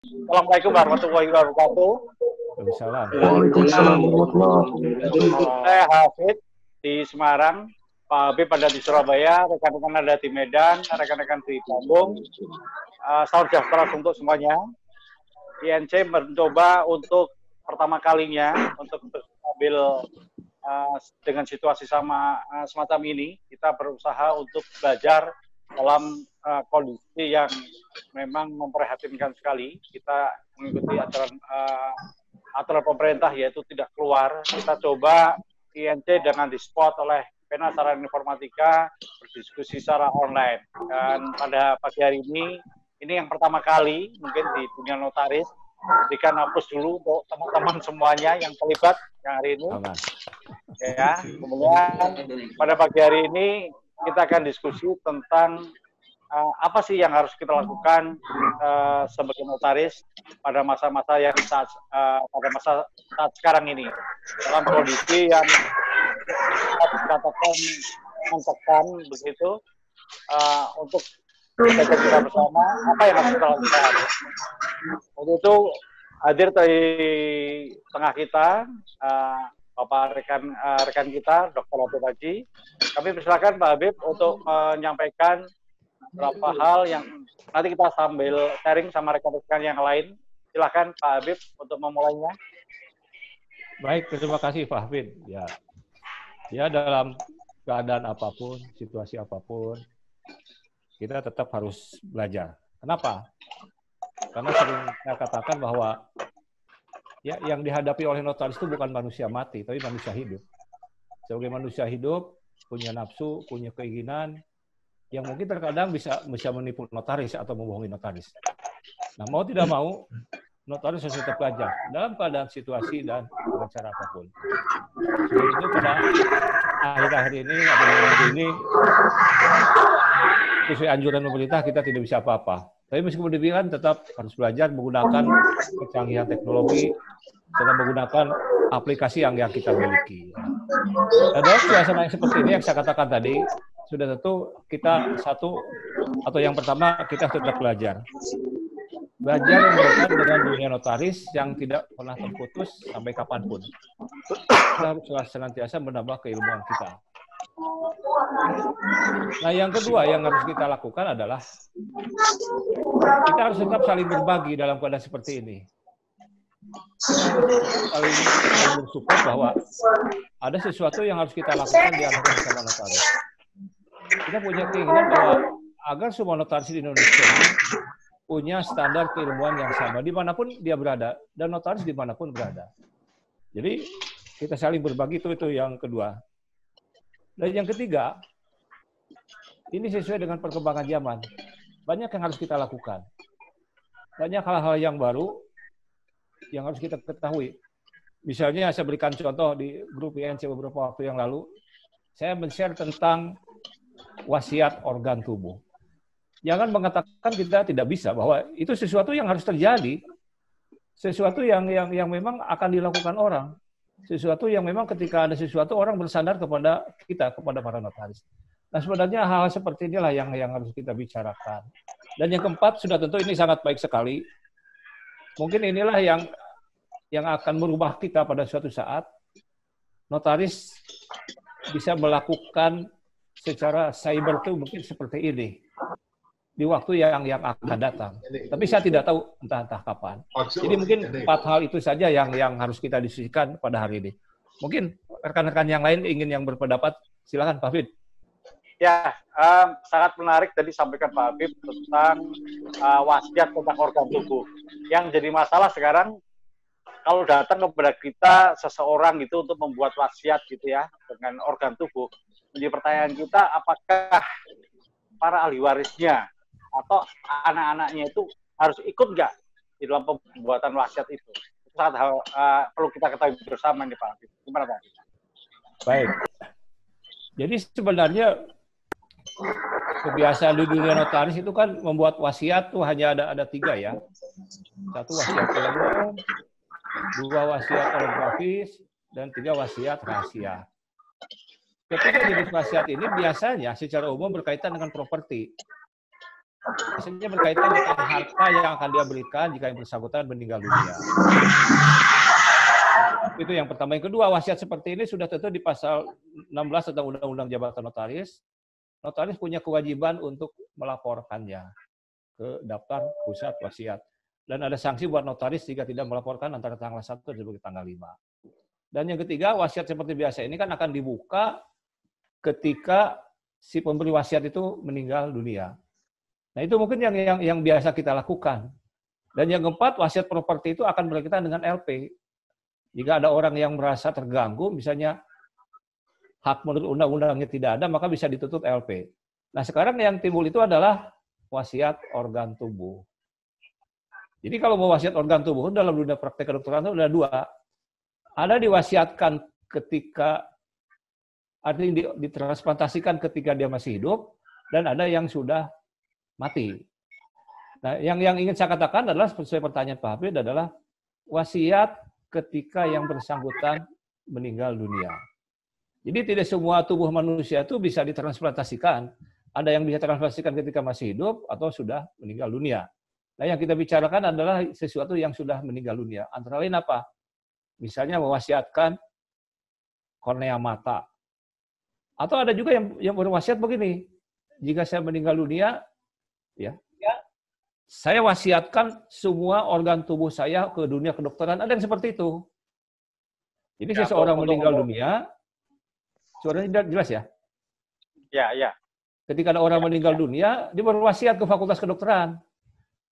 Assalamualaikum warahmatullahi wabarakatuh. Waalaikumsalam. Waalaikumsalam warahmatullahi wabarakatuh. Saya Hafid di Semarang, Pak Habib ada di Surabaya, rekan-rekan ada di Medan, rekan-rekan di Bandung. Salam sejahtera untuk semuanya. INC mencoba untuk pertama kalinya untuk mengambil dengan situasi semacam ini, kita berusaha untuk belajar dalam kondisi yang memang memprihatinkan sekali. Kita mengikuti aturan pemerintah, yaitu tidak keluar. Kita coba INC dengan di-spot oleh Pena Sarana Informatika berdiskusi secara online. Dan pada pagi hari ini yang pertama kali mungkin di dunia notaris. Berikan hapus dulu untuk teman-teman semuanya yang terlibat yang hari ini. Ya, kemudian pada pagi hari ini kita akan diskusi tentang apa sih yang harus kita lakukan sebagai notaris pada masa-masa yang saat sekarang ini, dalam kondisi yang dikatakan mencekam begitu, untuk kita bersama apa yang harus kita lakukan. Untuk itu hadir di tengah kita Bapak rekan kita Dr. Habib Haji. Kami persilakan Pak Habib untuk menyampaikan beberapa hal yang nanti kita sambil sharing sama rekan-rekan yang lain. Silakan Pak Habib untuk memulainya. Baik, terima kasih Pak Hafid. Ya dalam keadaan apapun, situasi apapun, kita tetap harus belajar. Kenapa? Karena sering saya katakan bahwa ya yang dihadapi oleh notaris itu bukan manusia mati, tapi manusia hidup. Sebagai manusia hidup, punya nafsu, punya keinginan, yang mungkin terkadang bisa menipu notaris atau membohongi notaris. Nah, mau tidak mau, notaris harus tetap belajar dalam keadaan situasi dan dengan cara apapun. Jadi itu pada akhir-akhir ini, atau minggu ini, sesuai anjuran pemerintah kita tidak bisa apa-apa. Tapi meskipun demikian tetap harus belajar menggunakan kecanggihan teknologi dan menggunakan aplikasi yang kita miliki. Dan dalam suasana yang seperti ini yang saya katakan tadi, sudah tentu kita atau yang pertama kita tetap belajar. Belajar yang berkaitan dengan dunia notaris yang tidak pernah terputus sampai kapanpun. Kita harus senantiasa menambah keilmuan kita. Nah, yang kedua yang harus kita lakukan adalah kita harus tetap saling berbagi dalam keadaan seperti ini. Saling bersyukur bahwa ada sesuatu yang harus kita lakukan di antara bersama notaris. Kita punya keinginan bahwa agar semua notaris di Indonesia ini punya standar keilmuan yang sama dimanapun dia berada dan notaris dimanapun berada. Jadi kita saling berbagi itu yang kedua. Dan yang ketiga, ini sesuai dengan perkembangan zaman. Banyak yang harus kita lakukan. Banyak hal-hal yang baru yang harus kita ketahui. Misalnya saya berikan contoh di grup INC beberapa waktu yang lalu, saya men-share tentang wasiat organ tubuh. Jangan mengatakan kita tidak bisa, bahwa itu sesuatu yang harus terjadi. Sesuatu yang memang akan dilakukan orang. Sesuatu yang memang ketika ada sesuatu orang bersandar kepada kita, kepada para notaris. Nah, sebenarnya hal seperti inilah yang harus kita bicarakan. Dan yang keempat, sudah tentu ini sangat baik sekali. Mungkin inilah yang akan merubah kita pada suatu saat. Notaris bisa melakukan secara cyber itu mungkin seperti ini. Di waktu yang akan datang. Tapi saya tidak tahu entah kapan. Jadi mungkin 4 hal itu saja yang harus kita diskusikan pada hari ini. Mungkin rekan-rekan yang lain ingin yang berpendapat, silakan Pak Habib. Ya, sangat menarik tadi sampaikan Pak Habib tentang wasiat tentang organ tubuh. Yang jadi masalah sekarang, kalau datang kepada kita seseorang gitu untuk membuat wasiat gitu ya, dengan organ tubuh, menjadi pertanyaan kita, apakah para ahli warisnya atau anak-anaknya itu harus ikut nggak di dalam pembuatan wasiat itu? Itu sangat perlu kita ketahui bersama nih Pak Habib. Gimana Pak? Baik. Jadi sebenarnya kebiasaan di dunia notaris itu kan membuat wasiat tuh hanya ada 3 ya. 1 wasiat umum, 2 wasiat holografis, dan 3 wasiat rahasia. Ketika jenis wasiat ini biasanya secara umum berkaitan dengan properti. biasanya berkaitan dengan harta yang akan dia berikan jika yang bersangkutan meninggal dunia. Itu yang pertama. Yang kedua, wasiat seperti ini sudah tentu di pasal 16 tentang Undang-Undang Jabatan Notaris. Notaris punya kewajiban untuk melaporkannya ke daftar pusat wasiat. Dan ada sanksi buat notaris jika tidak melaporkan antara tanggal 1 sampai tanggal 5. Dan yang ketiga, wasiat seperti biasa ini kan akan dibuka ketika si pemberi wasiat itu meninggal dunia. Nah, itu mungkin yang biasa kita lakukan. Dan yang keempat, wasiat properti itu akan berkaitan dengan LP. Jika ada orang yang merasa terganggu, misalnya hak menurut undang-undangnya tidak ada, maka bisa dituntut LP. Nah, sekarang yang timbul itu adalah wasiat organ tubuh. Jadi kalau mau wasiat organ tubuh dalam dunia praktek kedokteran itu ada dua. Ada diwasiatkan ketika, artinya ditransplantasikan ketika dia masih hidup, dan ada yang sudah mati. Nah, yang ingin saya katakan adalah sesuai pertanyaan Pak Hafid adalah wasiat ketika yang bersangkutan meninggal dunia. Jadi tidak semua tubuh manusia itu bisa ditransplantasikan. Ada yang bisa transplantasikan ketika masih hidup atau sudah meninggal dunia. Nah, yang kita bicarakan adalah sesuatu yang sudah meninggal dunia. Antara lain apa? Misalnya mewasiatkan kornea mata. Atau ada juga yang berwasiat begini. Jika saya meninggal dunia, ya, saya wasiatkan semua organ tubuh saya ke dunia kedokteran. Ada yang seperti itu. Jadi seseorang meninggal dunia, suaranya jelas ya? Ya. Ketika ada orang meninggal dunia, dia berwasiat ke Fakultas Kedokteran.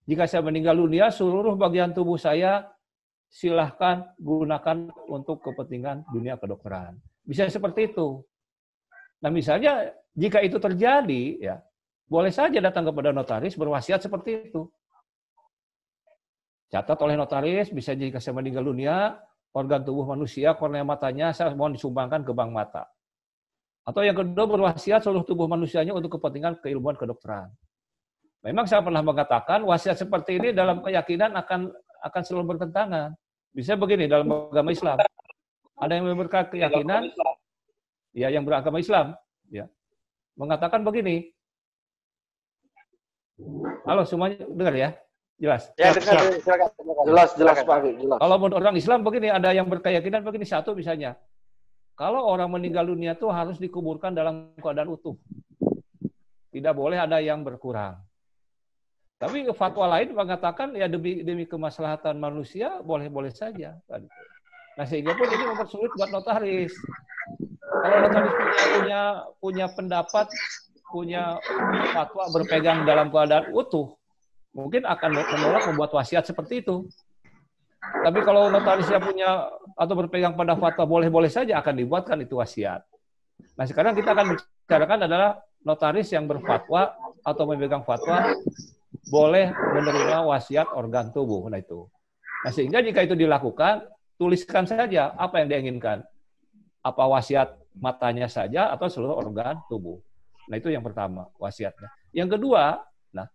Jika saya meninggal dunia, seluruh bagian tubuh saya silahkan gunakan untuk kepentingan dunia kedokteran. Bisa seperti itu. Nah, misalnya jika itu terjadi, ya boleh saja datang kepada notaris berwasiat seperti itu. Catat oleh notaris, bisa jika saya meninggal dunia, organ tubuh manusia, kornea matanya, saya mohon disumbangkan ke bank mata. Atau yang kedua, berwasiat seluruh tubuh manusianya untuk kepentingan keilmuan kedokteran. Memang saya pernah mengatakan, wasiat seperti ini dalam keyakinan akan selalu bertentangan. Bisa begini dalam agama Islam. Ada yang berkeyakinan, ya yang beragama Islam, ya mengatakan begini. Halo semuanya dengar ya? Jelas? Ya, dengar, silakan. Jelas Pak Hafid, jelas. Kalau menurut orang Islam begini, ada yang berkeyakinan begini, satu misalnya. Kalau orang meninggal dunia itu harus dikuburkan dalam keadaan utuh. Tidak boleh ada yang berkurang. Tapi fatwa lain mengatakan ya demi kemaslahatan manusia boleh-boleh saja. Nah, sehingga pun ini mempersulit buat notaris. Kalau notaris punya pendapat, punya fatwa berpegang dalam keadaan utuh, mungkin akan menolak membuat wasiat seperti itu. Tapi kalau notarisnya punya atau berpegang pada fatwa boleh-boleh saja akan dibuatkan itu wasiat. Nah, sekarang kita akan bicarakan adalah notaris yang berfatwa atau memegang fatwa boleh menerima wasiat organ tubuh. Nah, itu. Nah, sehingga jika itu dilakukan, tuliskan saja apa yang diinginkan. Apa wasiat matanya saja atau seluruh organ tubuh. Nah, itu yang pertama, wasiatnya. Yang kedua, nah,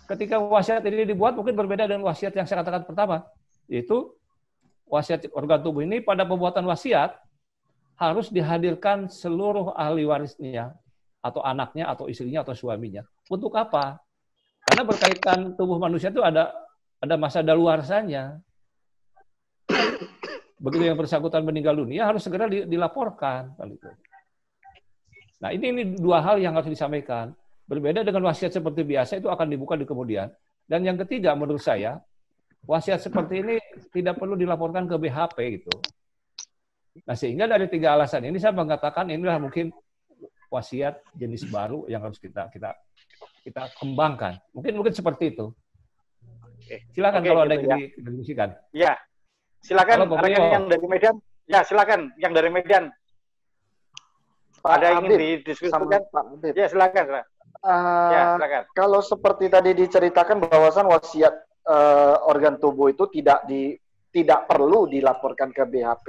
ketika wasiat ini dibuat mungkin berbeda dengan wasiat yang saya katakan pertama, yaitu wasiat organ tubuh ini pada pembuatan wasiat harus dihadirkan seluruh ahli warisnya atau anaknya atau istrinya atau suaminya. Untuk apa? Karena berkaitan tubuh manusia itu ada masa daluarsanya. Begitu yang bersangkutan meninggal dunia harus segera dilaporkan. Nah, ini dua hal yang harus disampaikan. Berbeda dengan wasiat seperti biasa itu akan dibuka di kemudian. Dan yang ketiga menurut saya, wasiat seperti ini tidak perlu dilaporkan ke BHP gitu. Nah, sehingga dari tiga alasan ini saya mengatakan inilah mungkin wasiat jenis baru yang harus kita kembangkan. Mungkin seperti itu. Silakan kalau ada yang didiskusikan. Ya. Silakan rekan yang dari Medan. Ya, silakan yang dari Medan. Ada yang ingin didiskusikan? Ya, silakan. Ya, silakan. Kalau seperti tadi diceritakan bahwasan wasiat organ tubuh itu tidak perlu dilaporkan ke BHP.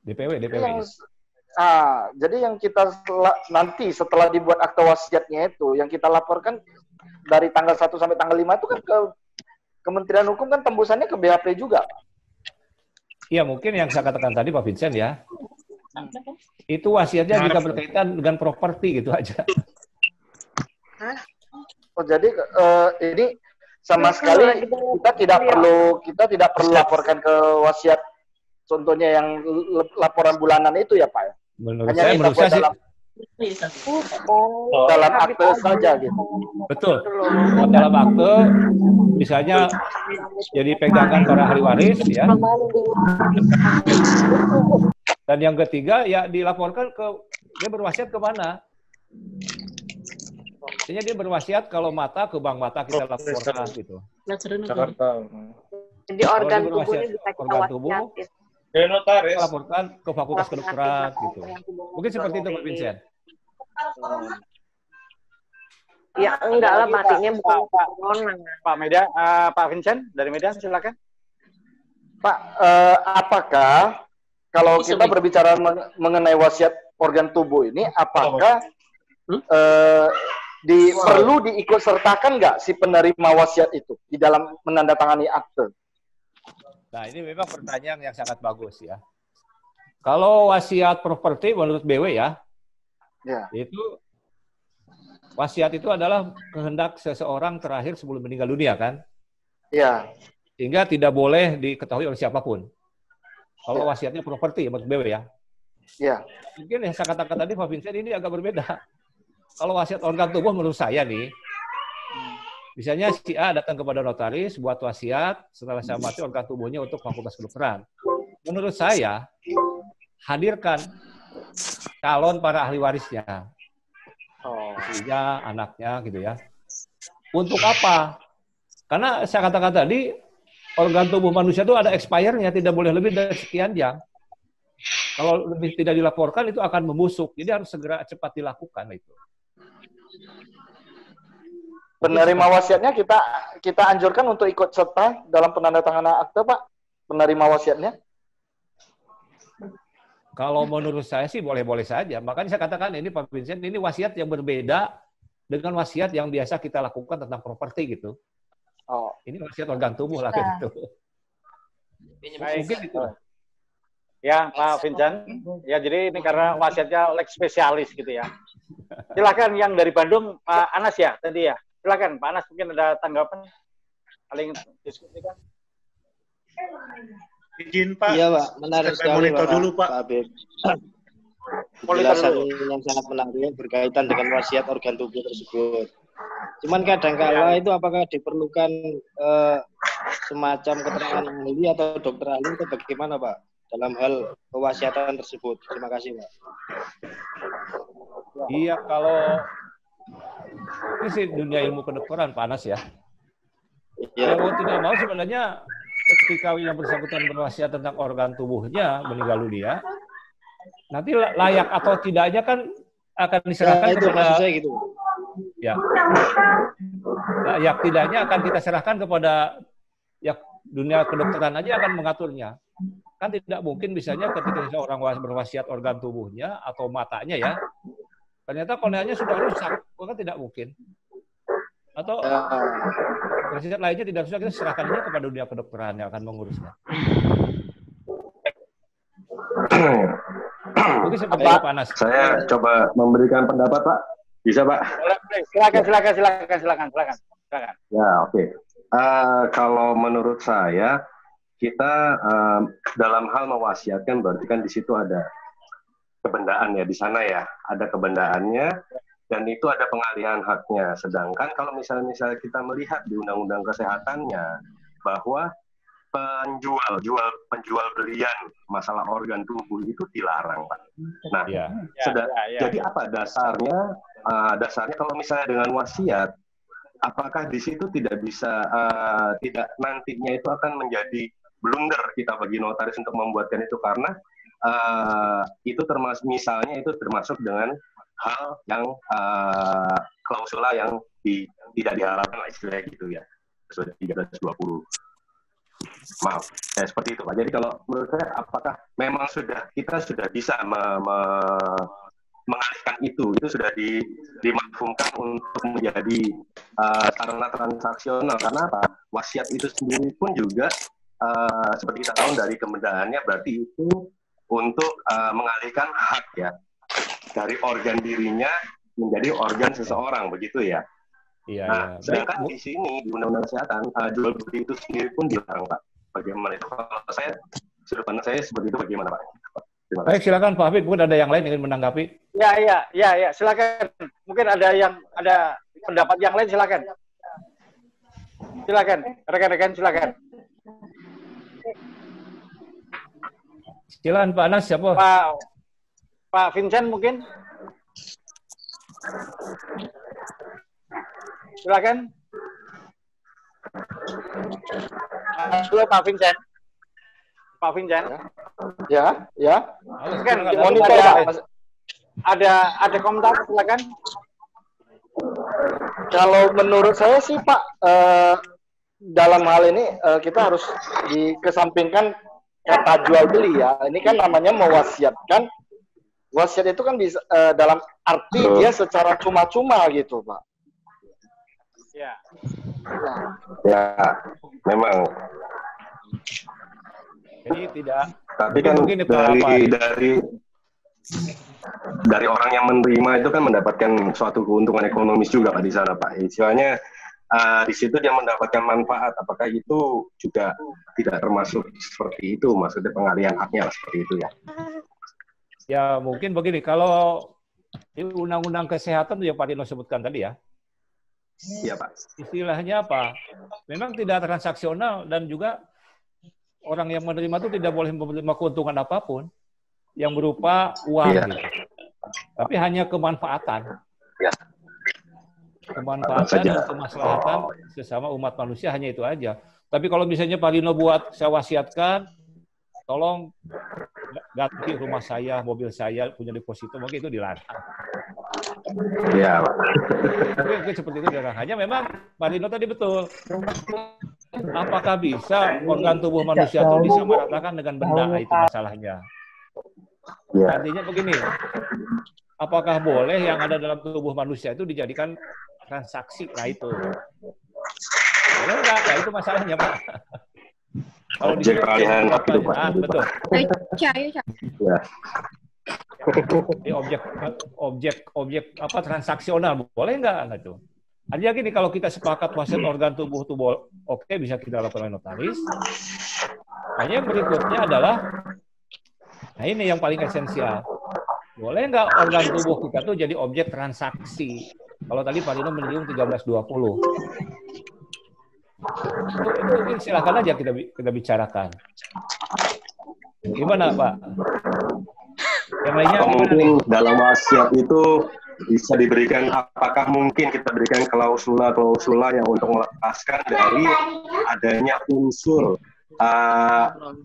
DPW. Jadi yang kita nanti setelah dibuat akta wasiatnya itu, yang kita laporkan dari tanggal 1 sampai tanggal 5 itu kan ke Kementerian Hukum kan tembusannya ke BHP juga. Iya, mungkin yang saya katakan tadi Pak Vincent ya. Itu wasiatnya jika berkaitan dengan properti gitu aja. Oh, jadi ini sama sekali kita tidak perlu laporkan ke wasiat, contohnya yang laporan bulanan itu ya Pak ya. Menurut Hanya kita buat dalam akte saja gitu. Betul. Dalam akte, misalnya jadi pegangan para ahli waris ya. Dan yang ketiga ya dilaporkan ke dia berwasiat ke mana? Artinya dia berwasiat kalau mata ke bank mata kita laporkan gitu. Jakarta. Jadi organ tubuhnya bisa kita wasiatin. Notaris. Kita laporkan ke fakultas kedokteran gitu. Mungkin seperti itu Pak Vincent. Ya enggak lah, matinya bukan corona. Pak Medan, Pak Vincent dari Medan silakan. Pak, apakah kalau kita berbicara mengenai wasiat organ tubuh ini, apakah perlu diikut sertakan nggak si penerima wasiat itu di dalam menandatangani akte? Nah, ini memang pertanyaan yang sangat bagus ya. Kalau wasiat properti menurut BW ya, itu wasiat itu adalah kehendak seseorang terakhir sebelum meninggal dunia kan? Iya. Sehingga tidak boleh diketahui oleh siapapun. Kalau wasiatnya properti menurut BW ya. Iya. Mungkin yang saya katakan tadi Pak Vincent ini agak berbeda. Kalau wasiat organ tubuh menurut saya nih, misalnya si A datang kepada notaris buat wasiat setelah saya mati organ tubuhnya untuk fakultas kedokteran. Menurut saya hadirkan calon para ahli warisnya, istrinya, anaknya gitu ya. Untuk apa? Karena saya katakan tadi organ tubuh manusia itu ada expire-nya, tidak boleh lebih dari sekian jam. Kalau lebih tidak dilaporkan itu akan membusuk. Jadi harus segera cepat dilakukan itu. Penerima wasiatnya kita anjurkan untuk ikut serta dalam penandatanganan akte, Pak. Penerima wasiatnya. Kalau menurut saya sih boleh-boleh saja. Makanya saya katakan ini Pak Vincent, ini wasiat yang berbeda dengan wasiat yang biasa kita lakukan tentang properti gitu. Oh, ini wasiat organ tubuh lah gitu. Mungkin itu. Ya, Pak Vincent. Ya, jadi ini karena wasiatnya lex spesialis gitu ya. Silakan yang dari Bandung, Pak Anas ya tadi ya. Silakan Pak Anas, mungkin ada tanggapan paling diskusikan. Izin Pak. Iya Pak, menarik sekali monitor Pak, dulu Pak. Habib. Penjelasan yang sangat menarik berkaitan dengan wasiat organ tubuh tersebut. Cuman kadang-kala itu apakah diperlukan semacam keterangan ahli atau dokter ahli itu bagaimana Pak dalam hal pewasiatan tersebut? Terima kasih Pak. Iya, kalau ini sih dunia ilmu kedokteran panas ya. Ya, mau tidak mau sebenarnya ketika yang bersangkutan berwasiat tentang organ tubuhnya meninggal dunia, nanti layak atau tidaknya kan akan diserahkan ya, itu kepada saya gitu. Ya. Layak tidaknya akan kita serahkan kepada ya dunia kedokteran aja akan mengaturnya. Kan tidak mungkin misalnya ketika seorang berwasiat organ tubuhnya atau matanya ya, ternyata korneanya sudah rusak, kan tidak mungkin. Atau wasiat lainnya tidak rusak, kita serahkannya kepada dunia kedokteran yang akan mengurusnya. Mungkin seperti itu Pak Anas. Saya coba memberikan pendapat Pak. Bisa Pak? Silakan. Ya oke. Kalau menurut saya kita dalam hal mewasiatkan berarti kan di situ ada kebendaan ya di sana ya, ada kebendaannya dan itu ada pengalihan haknya. Sedangkan kalau misalnya kita melihat di undang-undang kesehatannya bahwa penjual belian masalah organ tubuh itu dilarang Pak. Nah, jadi apa dasarnya? Dasarnya kalau misalnya dengan wasiat, apakah di situ tidak bisa tidak nantinya itu akan menjadi blunder kita bagi notaris untuk membuatkan itu karena itu termasuk misalnya itu termasuk dengan hal yang klausula yang tidak diharapkan lah istilahnya gitu ya. Sesuai 320. Maaf, seperti itu Pak. Jadi kalau menurut saya apakah memang kita sudah bisa mengalihkan itu sudah dimafhumkan untuk menjadi sarana transaksional karena apa? Wasiat itu sendiri pun juga seperti kita tahu dari kebendaannya berarti itu untuk mengalihkan hak ya dari organ dirinya menjadi organ seseorang begitu ya. Nah, sedangkan di sini di Undang-Undang Kesehatan jual beli itu sendiri pun dilarang, Pak. Bagaimana itu? Kalau saya, sudut pandang saya seperti itu bagaimana, Pak? Baik, silakan Pak Hafid. Mungkin ada yang lain ingin menanggapi. Ya, silakan. Mungkin ada pendapat yang lain, silakan. Silakan, rekan-rekan, silakan. Silakan Pak Anas, siapa? Pak Vincent mungkin. Silakan. Halo Pak Vincent. Pak Vincent. Ya. Kan Monitor, Pak. Ada komentar, silakan. Kalau menurut saya sih Pak, dalam hal ini kita harus dikesampingkan kata jual beli ya. Ini kan namanya mewasiatkan. Wasiat itu kan bisa dalam arti dia secara cuma-cuma gitu Pak. Ya, memang. Jadi tidak. Tapi kan dari orang yang menerima itu kan mendapatkan suatu keuntungan ekonomis juga Pak di sana Pak. Istilahnya di situ dia mendapatkan manfaat. Apakah itu juga tidak termasuk seperti itu? Maksudnya pengalihan haknya seperti itu ya? Ya mungkin begini, kalau di Undang-Undang Kesehatan yang Pak Dino sebutkan tadi ya. Iya Pak. Istilahnya apa? Memang tidak transaksional dan juga orang yang menerima itu tidak boleh menerima keuntungan apapun yang berupa uang, gitu. Tapi hanya kemanfaatan. Kemanfaatan dan kemaslahatan sesama umat manusia, hanya itu aja. Tapi kalau misalnya Pak Dino buat, saya wasiatkan, tolong ganti rumah saya, mobil saya, punya deposito, mungkin itu dilarang. Iya, Pak. Mungkin seperti itu dilarang. Hanya memang Pak Dino tadi betul. Apakah bisa organ tubuh manusia itu disamaratakan dengan benda? Itu masalahnya. Ya. Artinya begini, apakah boleh yang ada dalam tubuh manusia itu dijadikan transaksi? Nah itu. Boleh enggak? Nah, itu masalahnya, Pak. Kalau objek peralihan hak hidup, Pak. Betul. Ya. Ini objek apa transaksional boleh enggak? Nah, itu. Artinya gini, kalau kita sepakat wasiat organ tubuh oke, bisa kita lakukan oleh notaris. Hanya yang berikutnya adalah, nah ini yang paling esensial. Boleh nggak organ tubuh kita tuh jadi objek transaksi? Kalau tadi Pak Dino menyinggung 1320. Itu silakan aja kita bicarakan. Gimana Pak? Yang lainnya mungkin dalam wasiat itu bisa diberikan, apakah mungkin kita berikan klausula yang untuk melepaskan dari adanya unsur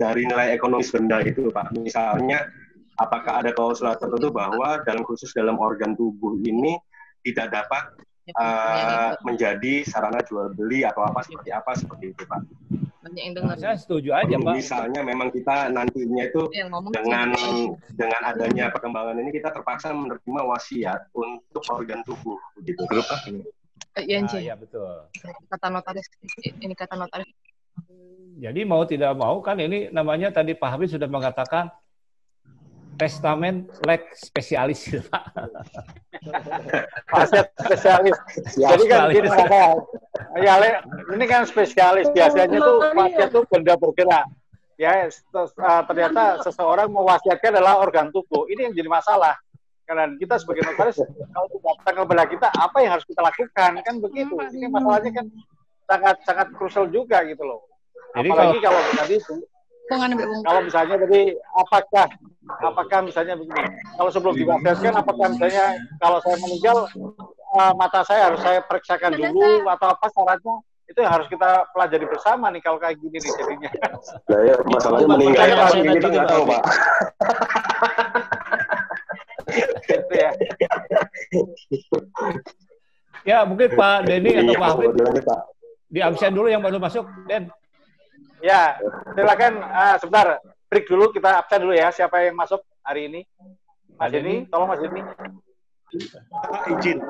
dari nilai ekonomis benda itu, Pak. Misalnya, apakah ada klausula tertentu bahwa dalam organ tubuh ini tidak dapat menjadi sarana jual beli atau seperti itu, Pak. Saya setuju aja, Pak. Misalnya memang kita nantinya itu dengan adanya perkembangan ini kita terpaksa menerima wasiat untuk organ tubuh, begitu, Pak. Iya, betul. Kata notaris. Jadi mau tidak mau kan ini namanya tadi Pak Habib sudah mengatakan testamen leg spesialis, Pak. Wasiat spesialis. Jadi kan gini, ini kan spesialis. Biasanya tuh wasiat tuh benda bergerak. Ya, ternyata seseorang mewasiatkan adalah organ tubuh. Ini yang jadi masalah. Karena kita sebagai notaris, kalau datang kepada kita, apa yang harus kita lakukan? Kan begitu. Ini masalahnya kan sangat krusial juga gitu loh. Jadi apalagi kalau tadi kalau misalnya tadi apakah misalnya begini, kalau sebelum diwasiatkan apakah misalnya kalau saya meninggal mata saya harus saya periksakan dulu atau apa syaratnya, itu yang harus kita pelajari bersama nih kalau kayak gini nih jadinya. Nah, ya, masalahnya meninggalnya pasti kita nggak tahu, Pak. Gitu ya. Ya mungkin Pak Denny atau Pak Hafid di absen dulu yang baru masuk, Den. Ya, silakan sebentar, break dulu, kita absen dulu ya. Siapa yang masuk hari ini? Mas Denny, tolong Mas Denny. Izin,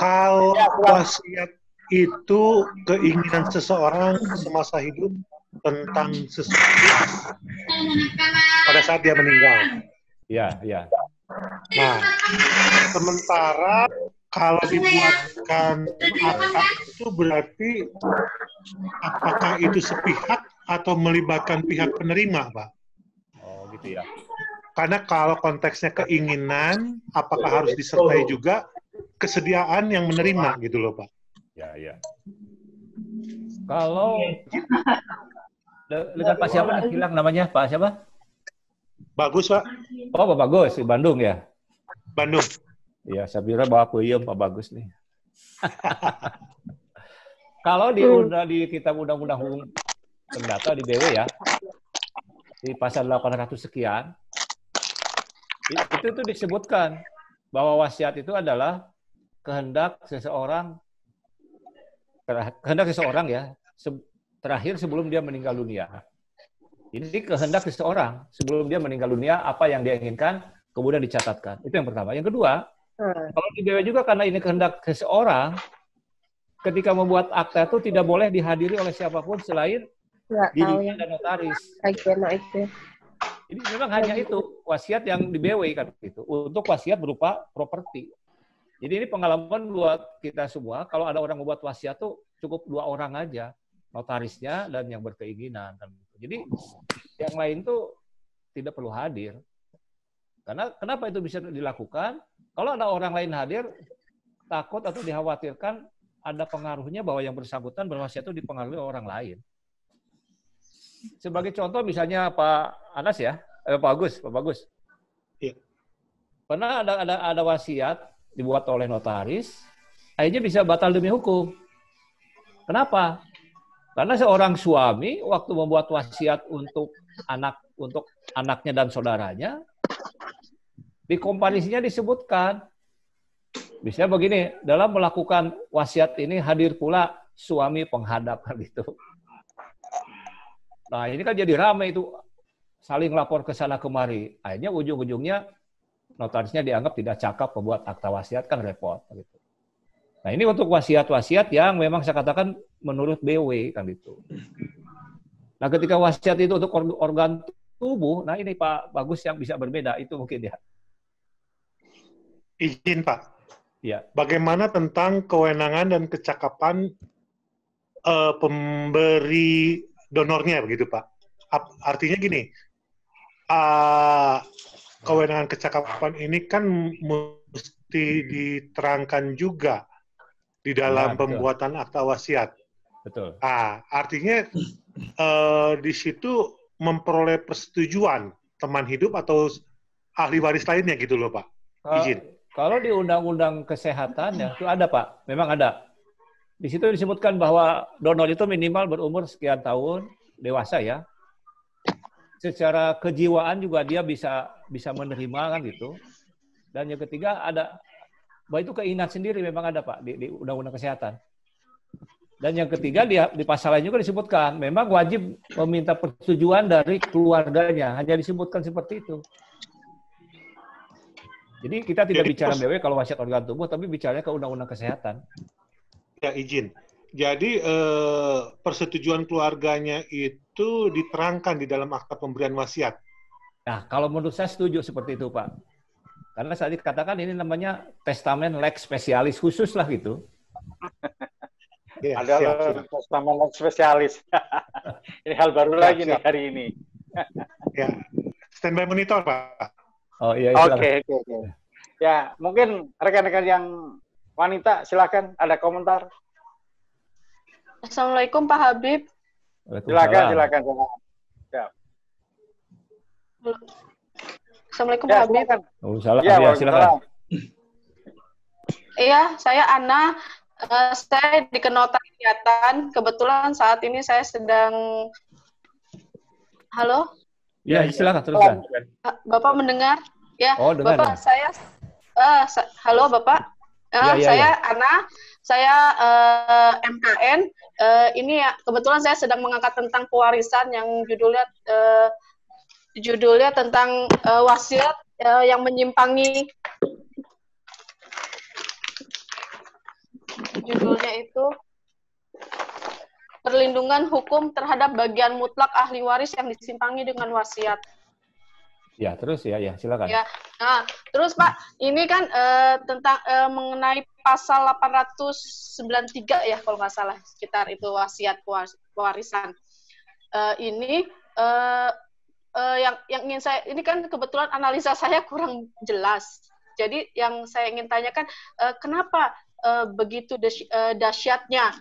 kalau wasiat itu keinginan seseorang semasa hidup tentang sesuatu pada saat dia meninggal. Ya. Nah, sementara Kalau dibuatkan akta itu berarti apakah itu sepihak atau melibatkan pihak penerima, Pak? Oh, gitu ya. Karena kalau konteksnya keinginan, apakah harus disertai juga kesediaan yang menerima gitu loh, Pak? Ya. Kalau dengan Pak siapa nih hilang namanya? Pak siapa? Bagus, Pak. Oh, Pak Bagus di Bandung ya? Bandung. Iya, saya kira Bapak Puyem, Pak Bagus nih. Kalau di Kitab Undang-Undang Hukum Perdata di BW ya, di pasal 800 sekian, itu disebutkan bahwa wasiat itu adalah kehendak seseorang ya, terakhir sebelum dia meninggal dunia. Ini kehendak seseorang sebelum dia meninggal dunia, apa yang dia inginkan, kemudian dicatatkan. Itu yang pertama. Yang kedua, kalau di BW juga karena ini kehendak seseorang, ketika membuat akta itu tidak boleh dihadiri oleh siapapun selain dirinya dan notaris. Jadi memang hanya itu wasiat yang di BW kan itu untuk wasiat berupa properti. Jadi ini pengalaman buat kita semua. Kalau ada orang membuat wasiat tuh cukup 2 orang aja, notarisnya dan yang berkeinginan. Jadi yang lain tuh tidak perlu hadir. Karena kenapa itu bisa dilakukan? Kalau ada orang lain hadir, takut atau dikhawatirkan ada pengaruhnya bahwa yang bersangkutan berwasiat itu dipengaruhi orang lain. Sebagai contoh misalnya Pak Anas ya, Pak Bagus. Iya. Pernah ada wasiat dibuat oleh notaris, akhirnya bisa batal demi hukum. Kenapa? Karena seorang suami waktu membuat wasiat untuk anaknya dan saudaranya, di komparisinya disebutkan, misalnya begini, dalam melakukan wasiat ini hadir pula suami penghadap gitu. Nah ini kan jadi ramai itu, saling lapor ke sana kemari. Akhirnya ujung-ujungnya notarisnya dianggap tidak cakap membuat akta wasiat, kan repot gitu. Nah ini untuk wasiat-wasiat yang memang saya katakan menurut BW kan itu. Nah ketika wasiat itu untuk organ tubuh, nah ini Pak Bagus yang bisa berbeda itu mungkin ya. Izin Pak. Ya. Bagaimana tentang kewenangan dan kecakapan pemberi donornya begitu Pak? Artinya gini, kewenangan kecakapan ini kan mesti diterangkan juga di dalam pembuatan akta wasiat. Betul. Artinya di situ memperoleh persetujuan teman hidup atau ahli waris lainnya gitu loh Pak. Izin. Kalau di Undang-Undang Kesehatan ya itu ada Pak, memang ada. Di situ disebutkan bahwa donor itu minimal berumur sekian tahun, dewasa ya. Secara kejiwaan juga dia bisa menerima kan gitu. Dan yang ketiga ada bahwa itu keinginan sendiri memang ada Pak di Undang-Undang Kesehatan. Dan yang ketiga di pasal lain juga disebutkan memang wajib meminta persetujuan dari keluarganya, hanya disebutkan seperti itu. Jadi kita tidak bicara BW kalau wasiat organ tubuh, tapi bicaranya ke Undang-Undang Kesehatan. Ya izin. Jadi persetujuan keluarganya itu diterangkan di dalam akta pemberian wasiat. Nah, kalau menurut saya setuju seperti itu, Pak. Karena saya dikatakan ini namanya testamen lex spesialis khusus lah gitu. Ya, ada testamen lex spesialis. Ini hal baru lagi nih hari ini. Ya, standby monitor, Pak. Oh iya. Oke. Ya, mungkin rekan-rekan yang wanita silakan ada komentar. Assalamualaikum Pak Habib. Silakan. Ya. Assalamualaikum Pak Habib. Ya, silakan. Iya, saya Ana. Saya di Kenotariatan. Kebetulan saat ini saya sedang. Halo. Ya, silakan teruskan. Bapak mendengar? Ya, oh, dengar, Bapak saya. Halo Bapak. Saya Ana. Saya MKN. Ini ya kebetulan saya sedang mengangkat tentang pewarisan yang judulnya tentang wasiat yang menyimpangi. Judulnya itu perlindungan hukum terhadap bagian mutlak ahli waris yang disimpangi dengan wasiat. Ya, terus ya, silakan. Ya. Nah, terus Pak, ini kan tentang mengenai pasal 893 ya kalau nggak salah, sekitar itu wasiat warisan. Ini yang ingin saya, ini kan kebetulan analisa saya kurang jelas. Jadi yang saya ingin tanyakan, kenapa begitu dahsyatnya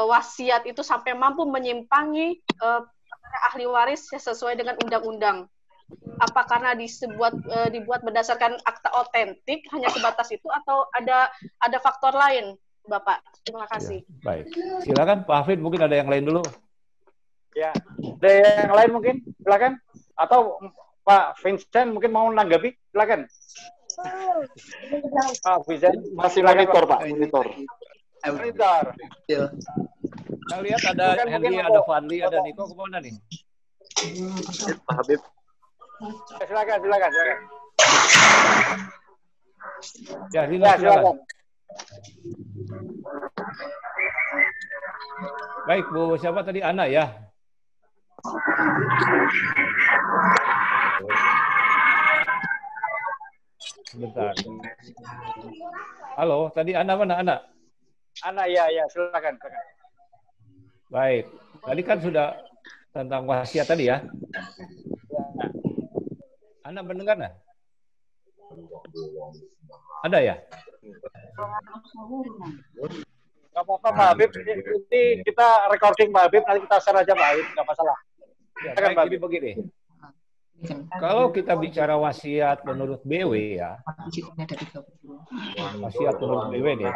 wasiat itu sampai mampu menyimpangi ahli waris sesuai dengan undang-undang? Apa karena dibuat berdasarkan akta otentik hanya sebatas itu, atau ada faktor lain, Bapak? Terima kasih. Ya, baik, silakan Pak Hafid, mungkin ada yang lain dulu. Ya, ada yang lain mungkin, silakan. Atau Pak Vincent mungkin mau menanggapi, silakan. Pak Vincent masih monitor, Pak, monitor. Saya lihat ada Henry, ada Fadli, ada Niko, kemana nih? Pak Habib. Silakan. Ya, silakan. Baik, Bu, siapa tadi? Ana ya? Sebentar. Halo, tadi Ana mana? Ana, ya, silakan. Baik, tadi kan sudah tentang wasiat tadi ya. Ana mendengar nggak? Ada ya? Nggak apa-apa Pak Habib, ini kita recording Pak Habib, nanti kita share aja Pak Habib, nggak masalah. Ya, baik, begini. Kalau kita bicara wasiat menurut BW ya, wasiat menurut BW nih,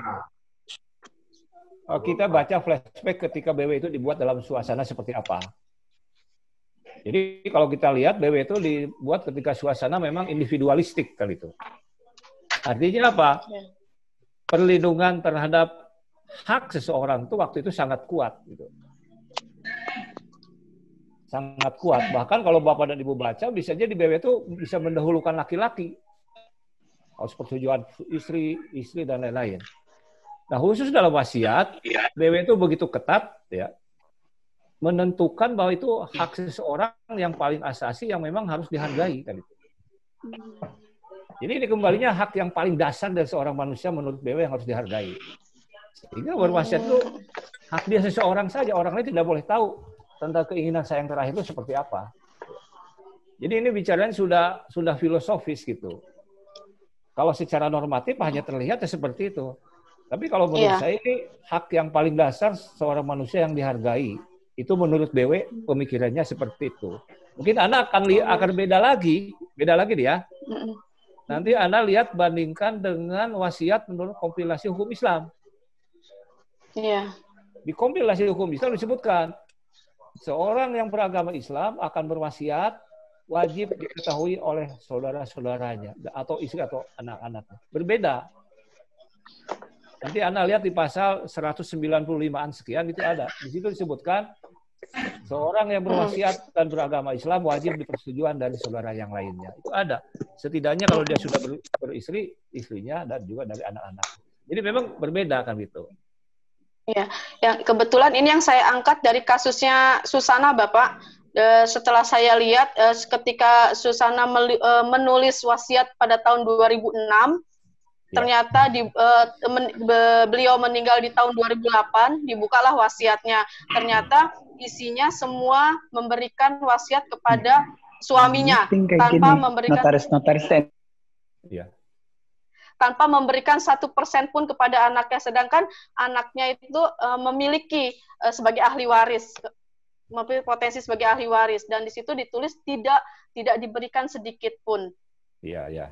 kita baca flashback ketika BW itu dibuat dalam suasana seperti apa. Jadi kalau kita lihat BW itu dibuat ketika suasana memang individualistik kali itu. Artinya apa? Perlindungan terhadap hak seseorang itu waktu itu sangat kuat gitu. Sangat kuat. Bahkan kalau Bapak dan Ibu baca, bisa jadi BW itu bisa mendahulukan laki-laki. Harus persetujuan istri dan lain-lain. Nah, khusus dalam wasiat, BW itu begitu ketat ya, menentukan bahwa itu hak seseorang yang paling asasi yang memang harus dihargai kan itu. Jadi ini kembalinya hak yang paling dasar dari seorang manusia menurut BW yang harus dihargai. Sehingga berwasiat itu hak dia seseorang saja, orang lain tidak boleh tahu tentang keinginan saya yang terakhir itu seperti apa. Jadi ini bicaranya sudah filosofis gitu. Kalau secara normatif hanya terlihat seperti itu. Tapi kalau menurut saya ini hak yang paling dasar seorang manusia yang dihargai. Itu menurut BW pemikirannya seperti itu. Mungkin Anda akan beda lagi dia. Nanti Anda lihat bandingkan dengan wasiat menurut kompilasi hukum Islam. Iya. Di kompilasi hukum Islam disebutkan seorang yang beragama Islam akan berwasiat wajib diketahui oleh saudara-saudaranya atau istri atau anak-anaknya. Berbeda. Nanti Anda lihat di pasal 195-an sekian itu ada. Di situ disebutkan seorang yang berwasiat dan beragama Islam wajib dipersetujuan dari saudara yang lainnya. Itu ada. Setidaknya kalau dia sudah beristri, istrinya dan juga dari anak-anak. Jadi memang berbeda kan gitu. Ya, yang kebetulan ini yang saya angkat dari kasusnya Susana, Bapak. Setelah saya lihat ketika Susana menulis wasiat pada tahun 2006, ternyata beliau meninggal di tahun 2008, dibukalah wasiatnya. Ternyata isinya semua memberikan wasiat kepada suaminya tanpa memberikan notaris. Ya. Tanpa memberikan 1% pun kepada anaknya, sedangkan anaknya itu memiliki sebagai ahli waris, memiliki potensi sebagai ahli waris, dan di situ ditulis tidak diberikan sedikit pun. Iya, ya.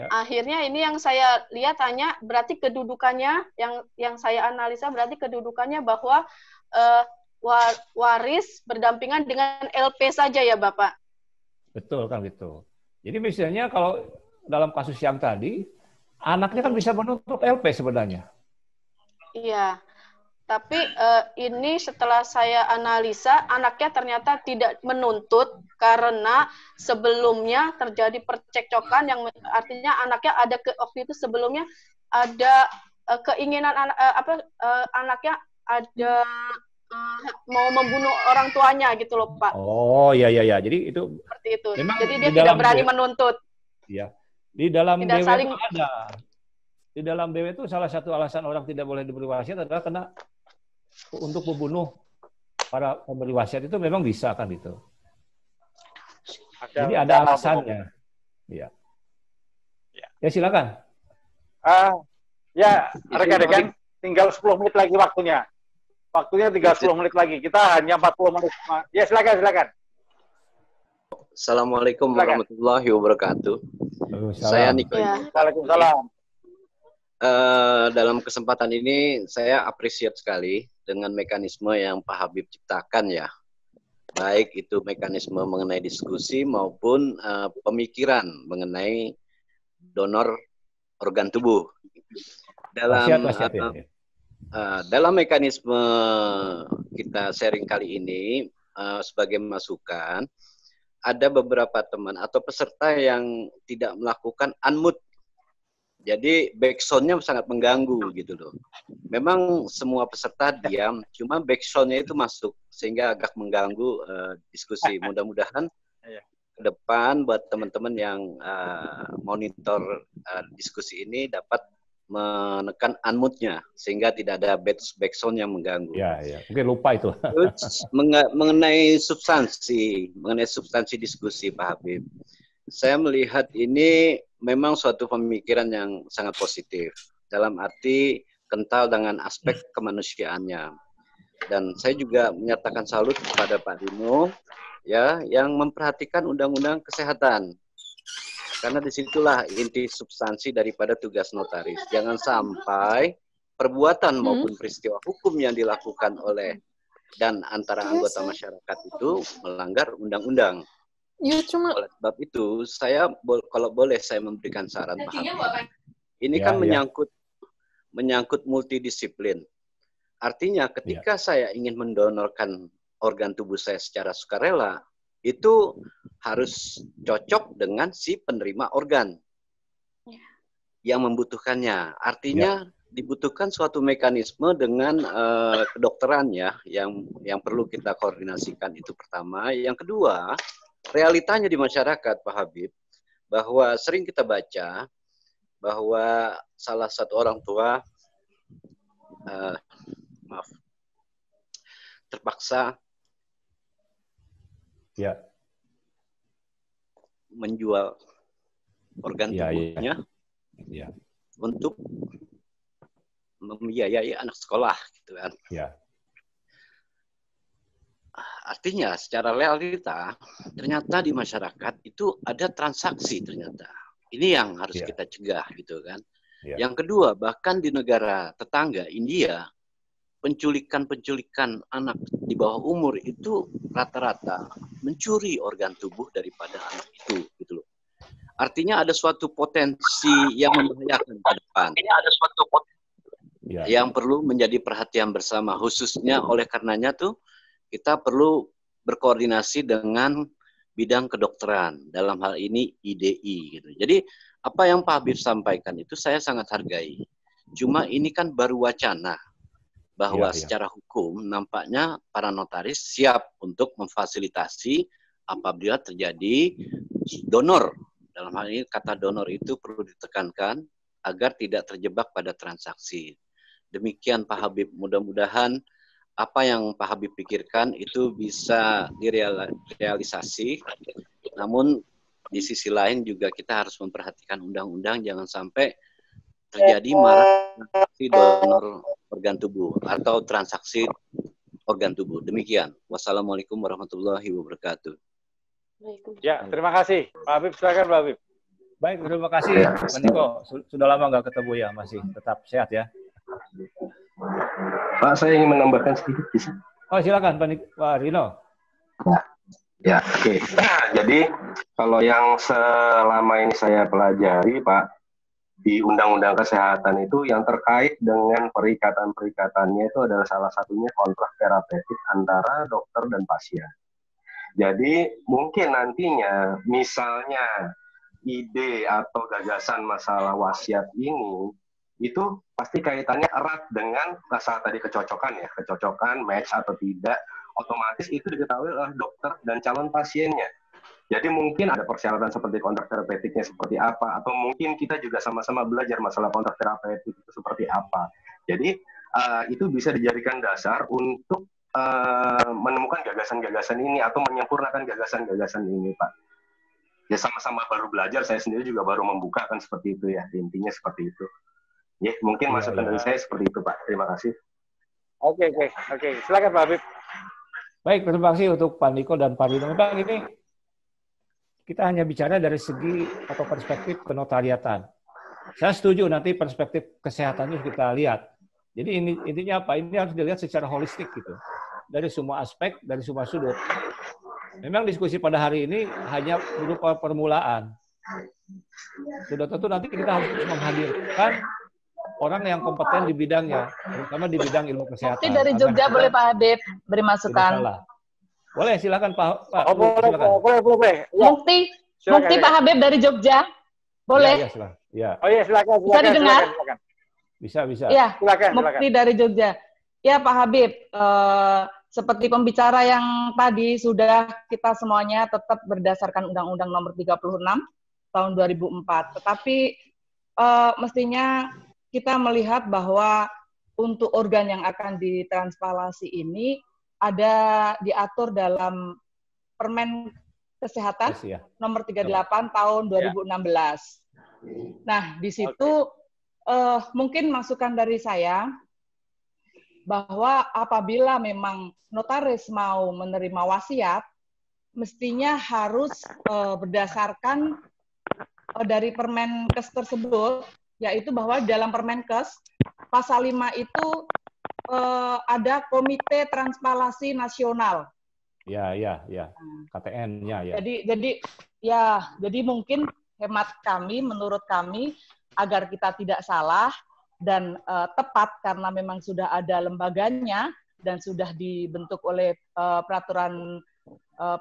Akhirnya ini yang saya lihat hanya berarti kedudukannya yang saya analisa berarti kedudukannya bahwa waris berdampingan dengan LP saja ya Bapak. Betul kan gitu. Jadi misalnya kalau dalam kasus yang tadi, anaknya kan bisa menuntut LP sebenarnya. Iya, tapi ini setelah saya analisa, anaknya ternyata tidak menuntut karena sebelumnya terjadi percekcokan yang artinya anaknya ada waktu itu sebelumnya ada keinginan anaknya ada mau membunuh orang tuanya gitu loh Pak. Oh iya. Jadi itu seperti itu. Memang jadi dia tidak berani menuntut. Iya. Di dalam BW itu ada. Di dalam BW itu salah satu alasan orang tidak boleh diberi wasiat adalah karena untuk membunuh para pemberi wasiat itu memang bisa kan itu. Jadi ada alasannya. Ya. Ya silakan. Ya, rekan-rekan, tinggal 10 menit lagi waktunya. Waktunya tinggal 10 menit lagi. Kita hanya 40 menit. Ya, silakan. Assalamualaikum warahmatullahi wabarakatuh. Saya Niko. Waalaikumsalam. Dalam kesempatan ini saya apresiat sekali dengan mekanisme yang Pak Habib ciptakan ya. Baik itu mekanisme mengenai diskusi maupun pemikiran mengenai donor organ tubuh. Dalam mekanisme kita sharing kali ini sebagai masukan, ada beberapa teman atau peserta yang tidak melakukan unmute. Jadi backsound-nya sangat mengganggu gitu loh. Memang semua peserta diam, cuma backsound-nya itu masuk sehingga agak mengganggu diskusi. Mudah-mudahan ke depan buat teman-teman yang monitor diskusi ini dapat menekan unmute-nya sehingga tidak ada backsound yang mengganggu. Ya, mungkin lupa itu. Terus mengenai substansi diskusi Pak Habib. Saya melihat ini memang suatu pemikiran yang sangat positif dalam arti kental dengan aspek kemanusiaannya. Dan saya juga menyatakan salut kepada Pak Dino ya yang memperhatikan undang-undang kesehatan. Karena disitulah inti substansi daripada tugas notaris. Jangan sampai perbuatan maupun peristiwa hukum yang dilakukan oleh dan antara anggota masyarakat itu melanggar undang-undang. Oleh sebab itu, saya kalau boleh saya memberikan saran Pak Habib. Ini kan menyangkut multidisiplin. Artinya ketika saya ingin mendonorkan organ tubuh saya secara sukarela, itu harus cocok dengan si penerima organ yang membutuhkannya. Artinya dibutuhkan suatu mekanisme dengan kedokteran ya, yang perlu kita koordinasikan itu pertama. Yang kedua, realitanya di masyarakat Pak Habib, bahwa sering kita baca bahwa salah satu orang tua terpaksa menjual organ tubuhnya untuk membiayai anak sekolah gitu kan. Artinya secara realita ternyata di masyarakat itu ada transaksi ternyata. Ini yang harus kita cegah gitu kan. Yang kedua, bahkan di negara tetangga India, penculikan anak di bawah umur itu rata-rata mencuri organ tubuh daripada anak itu gitu loh. Artinya ada suatu potensi yang membahayakan ke depan. Yang perlu menjadi perhatian bersama, khususnya oleh karenanya tuh kita perlu berkoordinasi dengan bidang kedokteran, dalam hal ini IDI gitu. Jadi apa yang Pak Habib sampaikan itu saya sangat hargai. Cuma ini kan baru wacana bahwa secara hukum nampaknya para notaris siap untuk memfasilitasi apabila terjadi donor. Dalam hal ini kata donor itu perlu ditekankan agar tidak terjebak pada transaksi. Demikian Pak Habib, mudah-mudahan apa yang Pak Habib pikirkan itu bisa direalisasi. Namun di sisi lain juga kita harus memperhatikan undang-undang, jangan sampai terjadi marak transaksi donor organ tubuh atau transaksi organ tubuh. Demikian. Wassalamualaikum warahmatullahi wabarakatuh. Ya, terima kasih. Pak Habib, silakan Pak Habib. Baik, terima kasih Pak Niko. Sudah lama nggak ketemu ya, masih tetap sehat ya. Pak, saya ingin menambahkan sedikit. Oh, silakan Pak Rino. Ya, oke. Jadi kalau yang selama ini saya pelajari, Pak, di Undang-Undang Kesehatan itu yang terkait dengan perikatan-perikatannya itu adalah salah satunya kontrak terapeutik antara dokter dan pasien. Jadi mungkin nantinya misalnya ide atau gagasan masalah wasiat ini itu pasti kaitannya erat dengan masalah tadi kecocokan ya, kecocokan match atau tidak, otomatis itu diketahui oleh dokter dan calon pasiennya. Jadi mungkin ada persyaratan seperti kontrak terapeutiknya seperti apa, atau mungkin kita juga sama-sama belajar masalah kontrak terapeutik itu seperti apa. Jadi itu bisa dijadikan dasar untuk menemukan gagasan-gagasan ini atau menyempurnakan gagasan-gagasan ini, Pak. Ya sama-sama baru belajar, saya sendiri juga baru membuka kan seperti itu ya, intinya seperti itu. Ya, mungkin masukan dari saya seperti itu, Pak. Terima kasih. Oke. Silakan Pak Habib. Baik, terima kasih untuk Pak Niko dan Pak Dino. Memang ini kita hanya bicara dari segi atau perspektif kenotariatan. Saya setuju nanti perspektif kesehatannya kita lihat. Jadi ini intinya apa? Ini harus dilihat secara holistik gitu. Dari semua aspek, dari semua sudut. Memang diskusi pada hari ini hanya berupa permulaan. Sudah tentu nanti kita harus menghadirkan orang yang kompeten di bidangnya, terutama di bidang ilmu kesehatan. Mukti dari Jogja boleh Pak Habib beri masukan. Boleh, silakan Pak. Boleh. Ya. Mukti Pak Habib dari Jogja. Boleh? Ya. Oh iya, silakan. Bisa didengar? Silakan. Bisa. Ya, silakan. Mukti dari Jogja. Ya Pak Habib, seperti pembicara yang tadi sudah kita semuanya tetap berdasarkan Undang-Undang Nomor 36 tahun 2004. Tetapi mestinya kita melihat bahwa untuk organ yang akan ditransplantasi ini ada diatur dalam Permen Kesehatan nomor 38 tahun 2016. Nah, di situ mungkin masukan dari saya bahwa apabila memang notaris mau menerima wasiat, mestinya harus berdasarkan dari Permenkes tersebut, yaitu bahwa dalam Permenkes pasal 5 itu ada Komite Transplantasi Nasional. Ya. KTN-nya ya. Jadi mungkin menurut kami agar kita tidak salah dan tepat karena memang sudah ada lembaganya dan sudah dibentuk oleh peraturan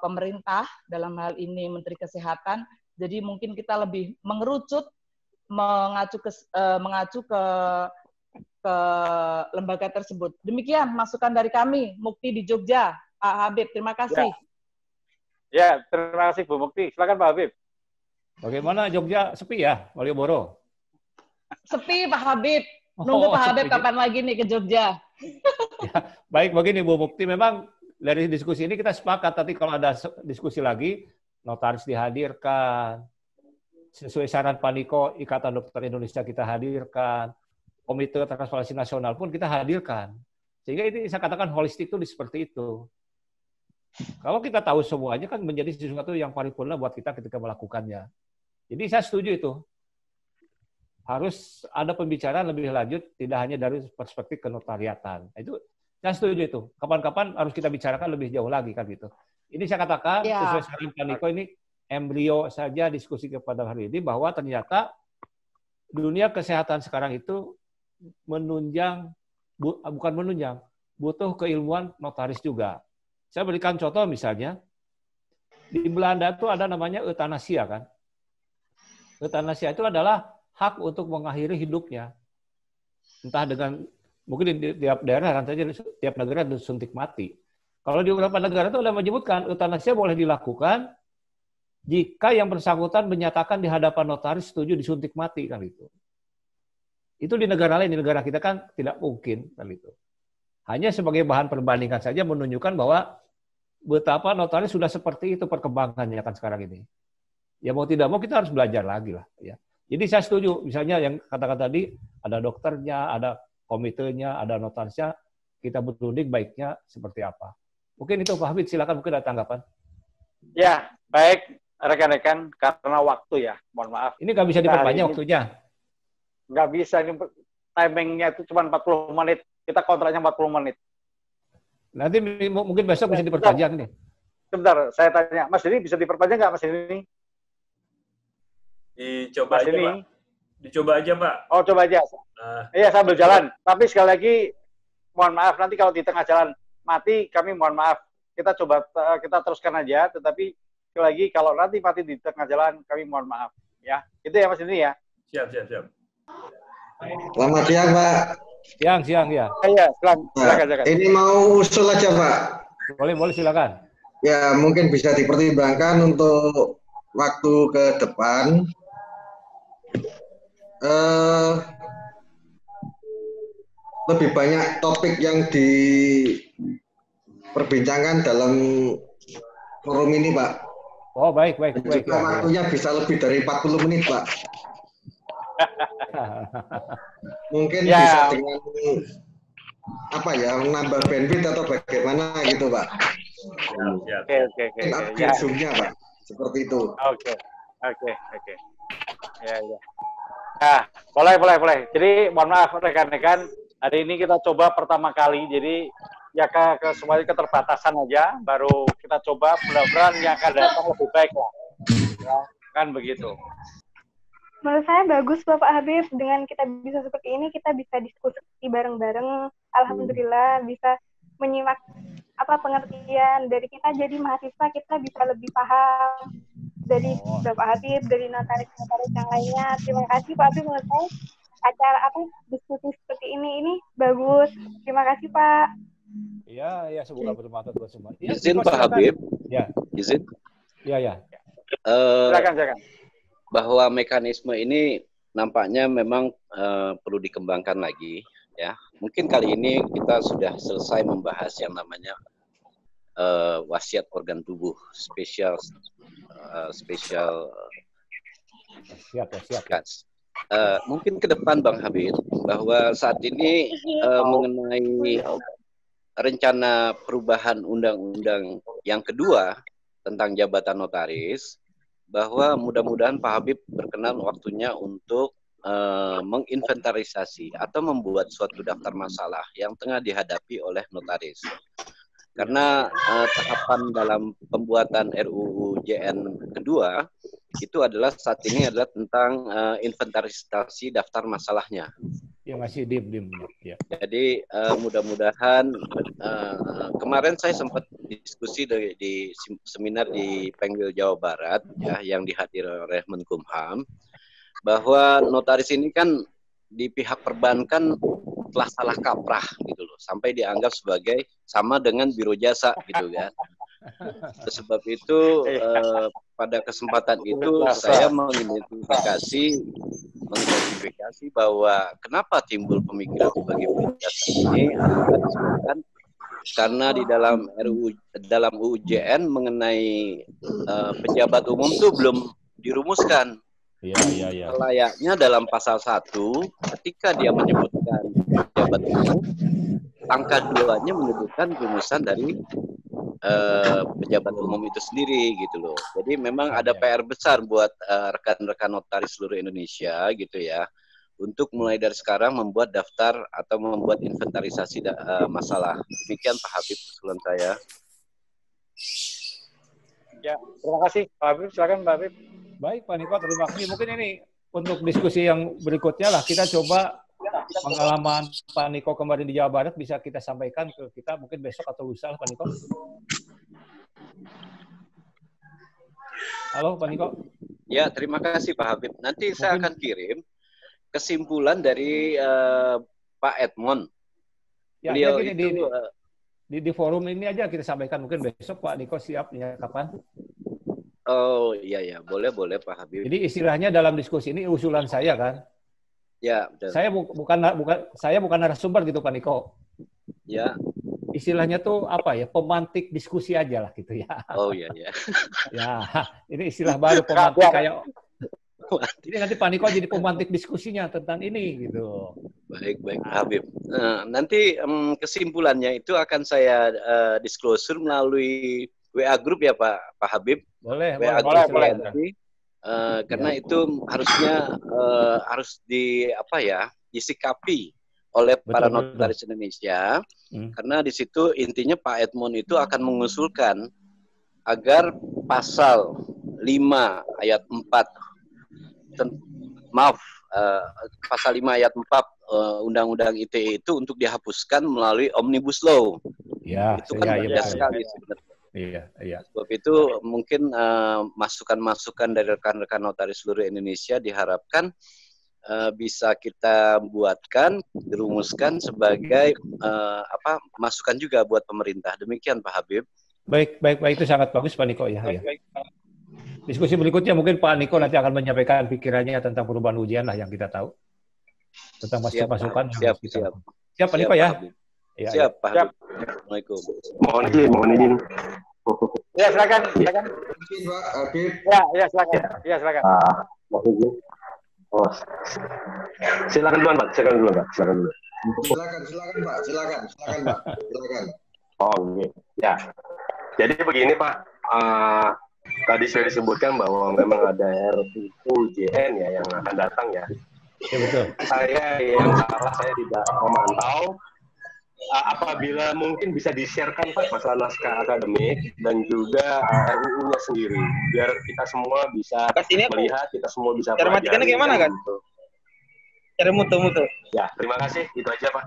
pemerintah dalam hal ini Menteri Kesehatan. Jadi mungkin kita lebih mengerucut mengacu ke lembaga tersebut. Demikian masukan dari kami, Mukti di Jogja. Pak Habib, terima kasih. Ya, terima kasih Bu Mukti. Silakan Pak Habib. Bagaimana Jogja sepi ya, Malioboro? Sepi Pak Habib. Nunggu Pak Habib kapan lagi nih ke Jogja. Ya, baik, begini Bu Mukti, memang dari diskusi ini kita sepakat tadi kalau ada diskusi lagi, notaris dihadirkan, sesuai saran Pak Niko, Ikatan Dokter Indonesia kita hadirkan, Komite Transplantasi Nasional pun kita hadirkan. Sehingga ini saya katakan holistik itu seperti itu. Kalau kita tahu semuanya kan menjadi sesuatu yang paripurna buat kita ketika melakukannya. Jadi saya setuju itu. Harus ada pembicaraan lebih lanjut, tidak hanya dari perspektif kenotariatan. Itu saya setuju itu. Kapan-kapan harus kita bicarakan lebih jauh lagi kan gitu. Ini saya katakan sesuai saran Pak Niko, ini embrio saja diskusi kepada hari ini bahwa ternyata dunia kesehatan sekarang itu butuh keilmuan notaris juga. Saya berikan contoh misalnya, di Belanda itu ada namanya eutanasia kan. Eutanasia itu adalah hak untuk mengakhiri hidupnya. Entah dengan, mungkin di tiap daerah kan saja, tiap negara disuntik mati. Kalau di beberapa negara itu sudah menyebutkan eutanasia boleh dilakukan jika yang bersangkutan menyatakan di hadapan notaris setuju disuntik mati kan itu. Itu di negara lain, di negara kita kan tidak mungkin kan itu. Hanya sebagai bahan perbandingan saja menunjukkan bahwa betapa notaris sudah seperti itu perkembangannya kan sekarang ini. Ya mau tidak mau kita harus belajar lagi lah ya. Jadi saya setuju misalnya yang katakan tadi ada dokternya, ada komitenya, ada notarisnya, kita berunding baiknya seperti apa. Mungkin itu Pak Habib, silakan mungkin ada tanggapan. Ya, baik rekan-rekan, karena waktu ya, mohon maaf. Ini nggak bisa diperpanjang waktunya. Nggak bisa, ini timingnya itu cuma 40 menit. Kita kontraknya 40 menit. Nanti mungkin besok bisa diperpanjang nih. Sebentar, saya tanya. Mas Dini bisa diperpanjang nggak, Mas Dini? Dicoba aja, Pak. Dicoba aja, Pak. Oh, coba aja. Iya, sambil jalan. Tapi sekali lagi, mohon maaf, nanti kalau di tengah jalan mati, kami mohon maaf. Kita coba, kita teruskan aja. Tetapi sekali lagi, kalau nanti mati di tengah jalan, kami mohon maaf. Ya, itu ya Mas Dini ya. Siap. Selamat siang, Pak. Siang ya. Iya, silakan. Ini mau usul aja, Pak. Boleh silakan. Ya, mungkin bisa dipertimbangkan untuk waktu ke depan. Lebih banyak topik yang diperbincangkan dalam forum ini, Pak. Oh, baik. Juga waktunya bisa lebih dari 40 menit, Pak. Mungkin bisa dengan menambah bandwidth atau bagaimana gitu, Pak. Oke. Upgrade Zoom-nya, Pak. Seperti itu. Oke. Ya. Nah, boleh. Jadi mohon maaf rekan-rekan, hari ini kita coba pertama kali, jadi ya semuanya keterbatasan aja, baru kita coba, mudah-mudahan yang akan datang lebih baik lah. Ya, kan begitu. Menurut saya bagus Bapak Habib, dengan kita bisa seperti ini, kita bisa diskusi bareng-bareng. Alhamdulillah bisa menyimak pengertian dari kita, jadi mahasiswa kita bisa lebih paham dari Bapak Habib, dari notaris-notaris yang lainnya. Terima kasih Pak Habib, menurut saya acara diskusi seperti ini bagus. Terima kasih Pak. Ya, semoga bermanfaat buat semua. Ya, izin Pak Habib. Ya. Izin. Ya. Silakan. Bahwa mekanisme ini nampaknya memang perlu dikembangkan lagi, ya. Mungkin kali ini kita sudah selesai membahas yang namanya wasiat organ tubuh spesial. Mungkin ke depan Bang Habib, bahwa saat ini mengenai rencana perubahan undang-undang yang kedua tentang jabatan notaris, bahwa mudah-mudahan Pak Habib berkenan waktunya untuk menginventarisasi atau membuat suatu daftar masalah yang tengah dihadapi oleh notaris. Karena tahapan dalam pembuatan RUU JN kedua itu adalah saat ini adalah tentang inventarisasi daftar masalahnya. Ya, masih diem. Ya. Jadi mudah-mudahan kemarin saya sempat diskusi di seminar di Penggil Jawa Barat ya, yang dihadiri oleh Menkumham, bahwa notaris ini kan di pihak perbankan telah salah kaprah gitu loh, sampai dianggap sebagai sama dengan biro jasa gitu kan. Sebab itu pada kesempatan itu saya mengidentifikasi bahwa kenapa timbul pemikiran sebagai biro jasa ini adalah disebabkan karena di dalam UJN mengenai pejabat umum itu belum dirumuskan. Iya. Layaknya dalam pasal 1 ketika dia menyebutkan pejabat umum, angka 2-nya menyebutkan rumusan dari pejabat umum itu sendiri gitu loh. Jadi memang ada PR besar buat rekan-rekan notaris seluruh Indonesia gitu ya, untuk mulai dari sekarang membuat daftar atau membuat inventarisasi masalah. Demikian Pak Habib usulan saya. Ya, terima kasih Pak Habib. Silakan Pak Habib. Baik Pak Niko, terima kasih. Mungkin ini untuk diskusi yang berikutnya lah, kita coba pengalaman Pak Niko kemarin di Jawa Barat bisa kita sampaikan ke kita mungkin besok atau lusa, Pak Niko. Halo Pak Niko. Ya, terima kasih Pak Habib. Nanti saya akan kirim kesimpulan dari Pak Edmond. Ya, beliau itu di forum ini aja kita sampaikan, mungkin besok Pak Niko siap ya, kapan? Oh iya, boleh Pak Habib. Jadi istilahnya dalam diskusi ini usulan saya kan? Ya, betul. Saya bukan narasumber gitu Pak Niko. Ya. Istilahnya tuh apa ya? Pemantik diskusi aja lah gitu ya. Oh iya. Ya, ini istilah baru pemantik kayak. Jadi nanti Pak Niko jadi pemantik diskusinya tentang ini gitu. Baik Pak Habib. Nanti kesimpulannya itu akan saya disclosure melalui WA group ya Pak Habib. Boleh. Nanti, karena itu harusnya harus disikapi oleh para notaris Indonesia. Karena di situ intinya Pak Edmond itu akan mengusulkan agar pasal 5 ayat 4 pasal 5 ayat 4 Undang-Undang ITE itu untuk dihapuskan melalui Omnibus Law. Ya, itu kan banyak sekali sebenarnya. Iya. Sebab itu mungkin masukan-masukan dari rekan-rekan notaris seluruh Indonesia diharapkan bisa kita buatkan, dirumuskan sebagai masukan juga buat pemerintah. Demikian Pak Habib. Baik, itu sangat bagus Pak Niko ya. Diskusi berikutnya mungkin Pak Niko nanti akan menyampaikan pikirannya tentang perubahan ujian lah yang kita tahu. Tentang masukan yang kita. Siap Pak Niko ya? Siap Pak Habib. Assalamualaikum. Mohon izin. Ya silakan. Pak Habib. Ya silakan. Mohon izin. Oh. Silakan duluan Pak. Silakan Pak. Silakan. Oh, okay. Ya. Jadi begini Pak, tadi sudah disebutkan bahwa memang ada RUU-JN ya yang akan datang ya. Ya betul. Saya tidak memantau. Apabila mungkin bisa di-sharekan Pak masalah naskah akademik dan juga RUU-nya sendiri, biar kita semua bisa melihat, kita semua bisa cara matikannya gimana kan? Cara mutu-mutu. Ya, terima kasih. Itu aja Pak.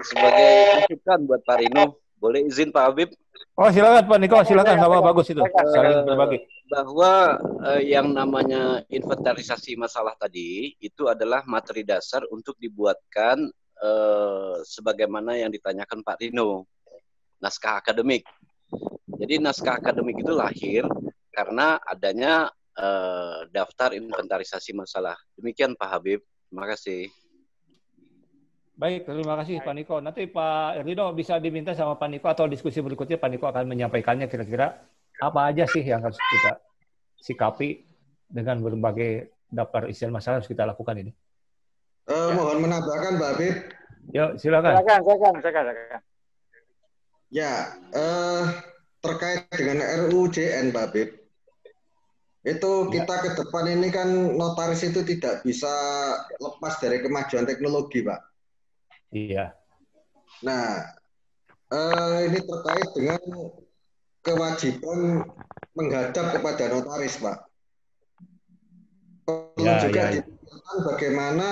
Sebagai masukan buat Pak Rino, boleh izin Pak Habib? Oh silakan Pak Niko, silakan, bagus itu. Saling berbagi. Bahwa yang namanya inventarisasi masalah tadi itu adalah materi dasar untuk dibuatkan sebagaimana yang ditanyakan Pak Rino, naskah akademik. Jadi naskah akademik itu lahir karena adanya daftar inventarisasi masalah. Demikian Pak Habib. Terima kasih. Baik, terima kasih Pak Niko. Nanti Pak Erdino bisa diminta sama Pak Niko atau diskusi berikutnya Pak Niko akan menyampaikannya kira-kira apa aja sih yang harus kita sikapi dengan berbagai daftar isian masalah yang harus kita lakukan ini. Mohon menambahkan Pak Habib. Yuk, silakan. Silakan. Ya, terkait dengan RUU-JN Pak Habib. Itu kita ke depan ini kan notaris itu tidak bisa lepas dari kemajuan teknologi, Pak. Iya. Nah, ini terkait dengan kewajiban menghadap kepada notaris, Pak. Perlu juga dijelaskan bagaimana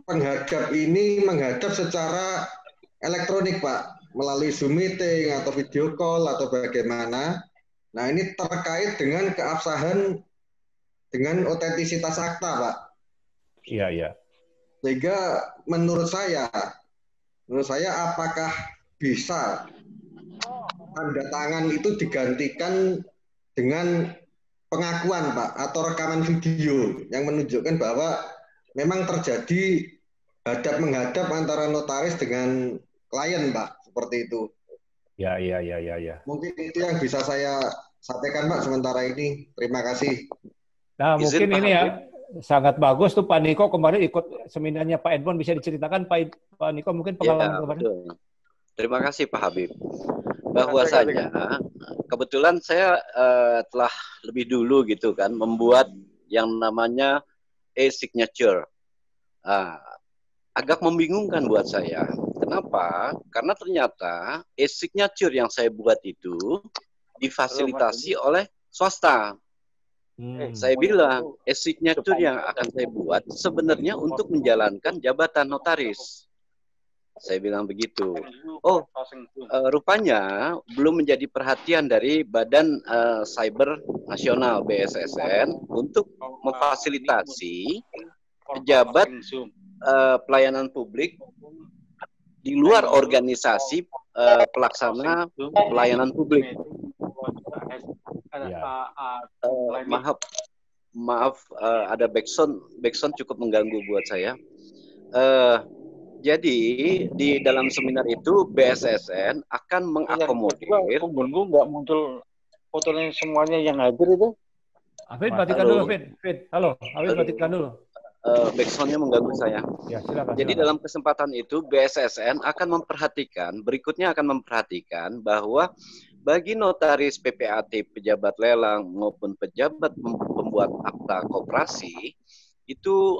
penghadap ini menghadap secara elektronik, Pak, melalui Zoom meeting atau video call atau bagaimana. Nah, ini terkait dengan keabsahan dengan otentisitas akta, Pak. Iya. Sehingga menurut saya apakah bisa tanda tangan itu digantikan dengan pengakuan, Pak, atau rekaman video yang menunjukkan bahwa memang terjadi hadap-menghadap antara notaris dengan klien, Pak, seperti itu. Ya. Mungkin itu yang bisa saya sampaikan, Pak, sementara ini. Terima kasih. Nah, mungkin ini ya sangat bagus tuh Pak Niko kemarin ikut seminarnya Pak Edmond, bisa diceritakan Pak Niko mungkin pengalaman kemarin. Betul. Terima kasih Pak Habib. Bahwasanya kebetulan saya telah lebih dulu gitu kan membuat yang namanya e-signature. Agak membingungkan buat saya. Kenapa? Karena ternyata e-signature yang saya buat itu difasilitasi oleh swasta. Saya bilang, e-signature yang akan saya buat sebenarnya untuk menjalankan jabatan notaris. Saya bilang begitu. Oh, rupanya belum menjadi perhatian dari Badan Cyber Nasional BSSN untuk memfasilitasi pejabat pelayanan publik di luar organisasi pelaksana pelayanan publik. Maaf, ada backsound cukup mengganggu buat saya. Jadi di dalam seminar itu BSSN akan mengakomodir. Nunggu nggak muncul fotonya semuanya yang hadir itu. Afid, matikan dulu, Afid. Halo, Afid, matikan dulu. Backsound-nya mengganggu saya. Ya, silakan. Jadi dalam kesempatan itu BSSN akan memperhatikan bahwa bagi notaris PPAT, pejabat lelang maupun pejabat pembuat akta koperasi itu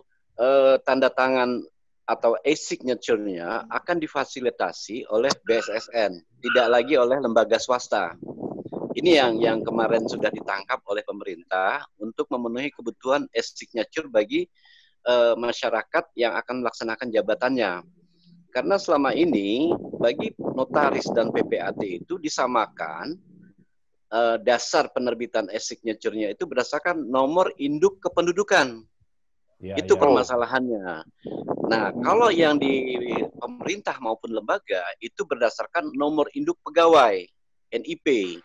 tanda tangan atau e-signature-nya akan difasilitasi oleh BSSN, tidak lagi oleh lembaga swasta. Ini yang kemarin sudah ditangkap oleh pemerintah untuk memenuhi kebutuhan e-signature bagi masyarakat yang akan melaksanakan jabatannya. Karena selama ini bagi notaris dan PPAT itu disamakan dasar penerbitan e-signature-nya itu berdasarkan nomor induk kependudukan. Itu permasalahannya. Nah, kalau yang di pemerintah maupun lembaga itu berdasarkan nomor induk pegawai. NIP.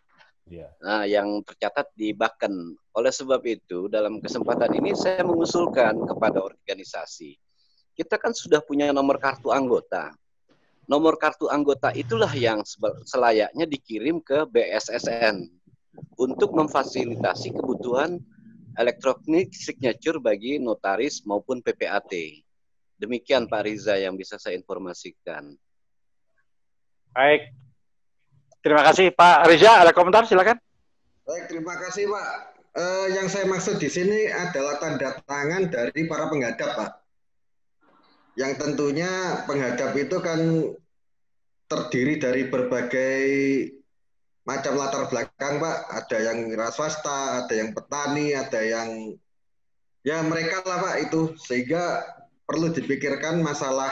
Nah, yang tercatat di Bakken. Oleh sebab itu, dalam kesempatan ini saya mengusulkan kepada organisasi, kita kan sudah punya nomor kartu anggota. Nomor kartu anggota itulah yang selayaknya dikirim ke BSSN untuk memfasilitasi kebutuhan elektronik signature bagi notaris maupun PPAT. Demikian Pak Riza yang bisa saya informasikan. Baik. Terima kasih Pak Riza, ada komentar silakan. Baik, terima kasih Pak. Yang saya maksud di sini adalah tanda tangan dari para penghadap Pak. Yang tentunya penghadap itu kan terdiri dari berbagai macam latar belakang Pak. Ada yang wira swasta, ada yang petani, ada yang ya mereka lah Pak itu. Sehingga perlu dipikirkan masalah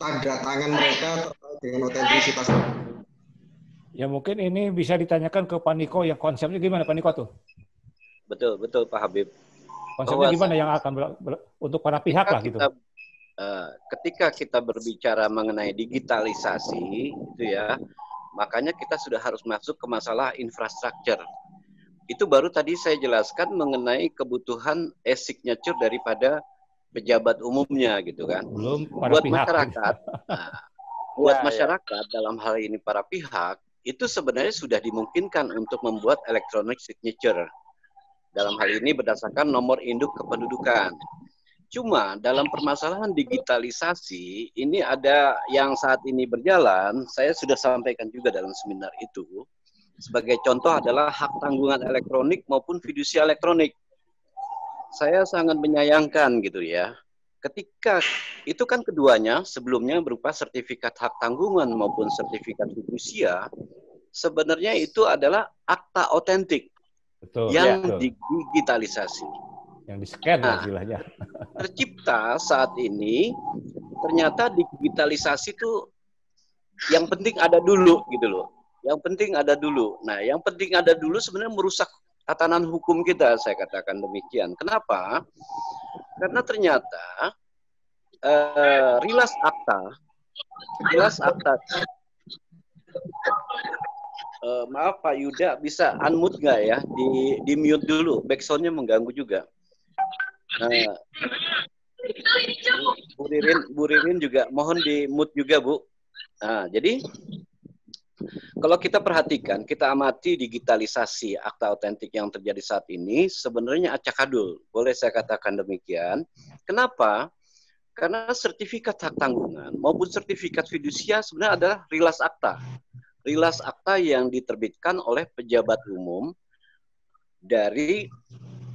tanda tangan mereka terkait dengan otentisitas. Ya mungkin ini bisa ditanyakan ke Pak Niko, yang konsepnya gimana Pak Niko tuh? Betul, betul Pak Habib. Konsepnya gimana yang akan untuk para pihak lah gitu? Ketika kita berbicara mengenai digitalisasi, itu ya, makanya kita sudah harus masuk ke masalah infrastruktur. Itu baru tadi saya jelaskan mengenai kebutuhan e-signature daripada pejabat umumnya gitu kan. Belum para buat pihak. Masyarakat, buat masyarakat dalam hal ini para pihak itu sebenarnya sudah dimungkinkan untuk membuat electronic signature. Dalam hal ini berdasarkan nomor induk kependudukan. Cuma dalam permasalahan digitalisasi ini ada yang saat ini berjalan. Saya sudah sampaikan juga dalam seminar itu. Sebagai contoh adalah hak tanggungan elektronik maupun fidusia elektronik. Saya sangat menyayangkan gitu ya. Ketika itu kan keduanya sebelumnya berupa sertifikat hak tanggungan maupun sertifikat fidusia, sebenarnya itu adalah akta otentik yang digitalisasi. Yang di-scan istilahnya. Tercipta saat ini ternyata digitalisasi itu yang penting ada dulu gitu loh. Yang penting ada dulu. Nah, yang penting ada dulu sebenarnya merusak tatanan hukum kita, saya katakan demikian. Kenapa? Karena ternyata rilas akta. Maaf Pak Yuda, bisa unmute nggak ya? Di mute dulu, backsoundnya mengganggu juga. Bu Ririn juga mohon di mute juga Bu. Nah, jadi kalau kita perhatikan, kita amati digitalisasi akta otentik yang terjadi saat ini, sebenarnya acakadul. Boleh saya katakan demikian. Kenapa? Karena sertifikat hak tanggungan maupun sertifikat fidusia sebenarnya adalah rilas akta. Rilas akta yang diterbitkan oleh pejabat umum dari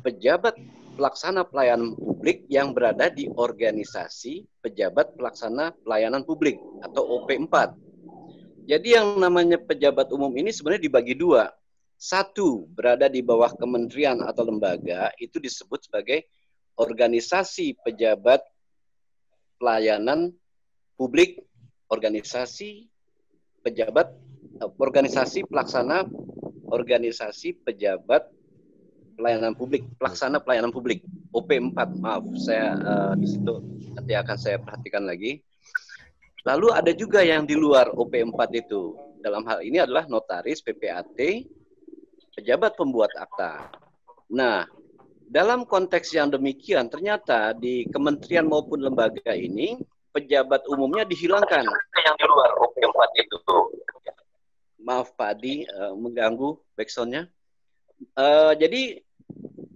pejabat pelaksana pelayanan publik yang berada di organisasi pejabat pelaksana pelayanan publik atau OP4. Jadi yang namanya pejabat umum ini sebenarnya dibagi dua. Satu, berada di bawah kementerian atau lembaga, itu disebut sebagai organisasi pejabat pelayanan publik, organisasi pelaksana organisasi pejabat pelayanan publik, pelaksana pelayanan publik, OP4, maaf, saya di situ nanti akan saya perhatikan lagi. Lalu ada juga yang di luar OP4 itu. Dalam hal ini adalah notaris, PPAT, pejabat pembuat akta. Nah, dalam konteks yang demikian, ternyata di kementerian maupun lembaga ini, pejabat umumnya dihilangkan. Yang di luar OP4 itu. Maaf Pak Adi, mengganggu backsound-nya. Jadi,